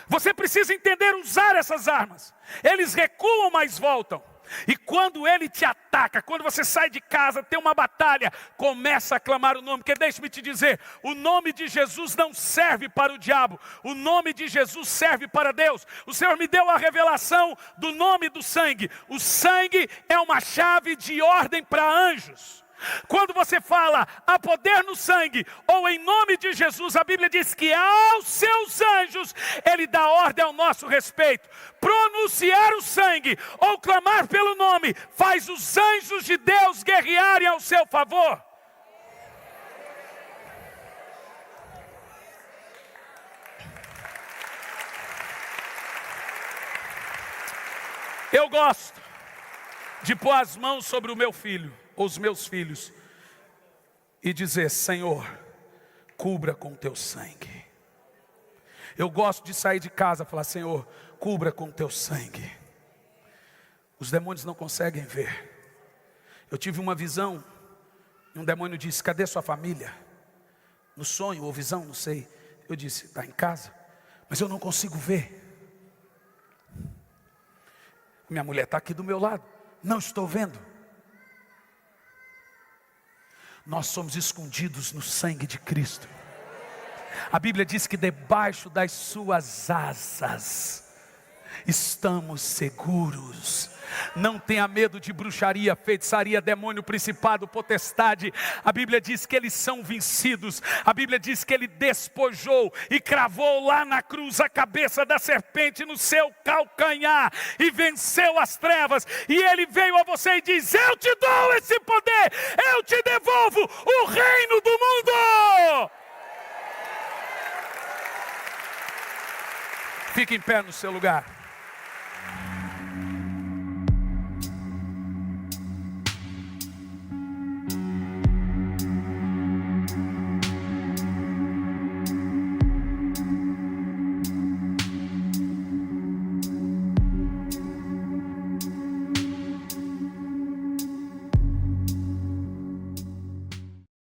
Você precisa entender usar essas armas. Eles recuam, mas voltam. E quando ele te ataca, quando você sai de casa, tem uma batalha, começa a clamar o nome. Porque deixe-me te dizer, o nome de Jesus não serve para o diabo. O nome de Jesus serve para Deus. O Senhor me deu a revelação do nome do sangue. O sangue é uma chave de ordem para anjos. Quando você fala, há poder no sangue, ou em nome de Jesus, a Bíblia diz que aos seus anjos, Ele dá ordem ao nosso respeito. Pronunciar o sangue, ou clamar pelo nome, faz os anjos de Deus guerrearem ao seu favor. Eu gosto de pôr as mãos sobre o meu filho, ou os meus filhos, e dizer: Senhor, cubra com teu sangue. Eu gosto de sair de casa e falar: Senhor, cubra com teu sangue. Os demônios não conseguem ver. Eu tive uma visão, e um demônio disse: cadê sua família? No sonho ou visão, não sei. Eu disse: está em casa, mas eu não consigo ver. Minha mulher está aqui do meu lado, não estou vendo. Nós somos escondidos no sangue de Cristo. A Bíblia diz que debaixo das suas asas estamos seguros. Não tenha medo de bruxaria, feitiçaria, demônio, principado, potestade. A Bíblia diz que eles são vencidos. A Bíblia diz que Ele despojou e cravou lá na cruz a cabeça da serpente no seu calcanhar e venceu as trevas. E Ele veio a você e diz: eu te dou esse poder, eu te devolvo o reino do mundo. Fique em pé no seu lugar.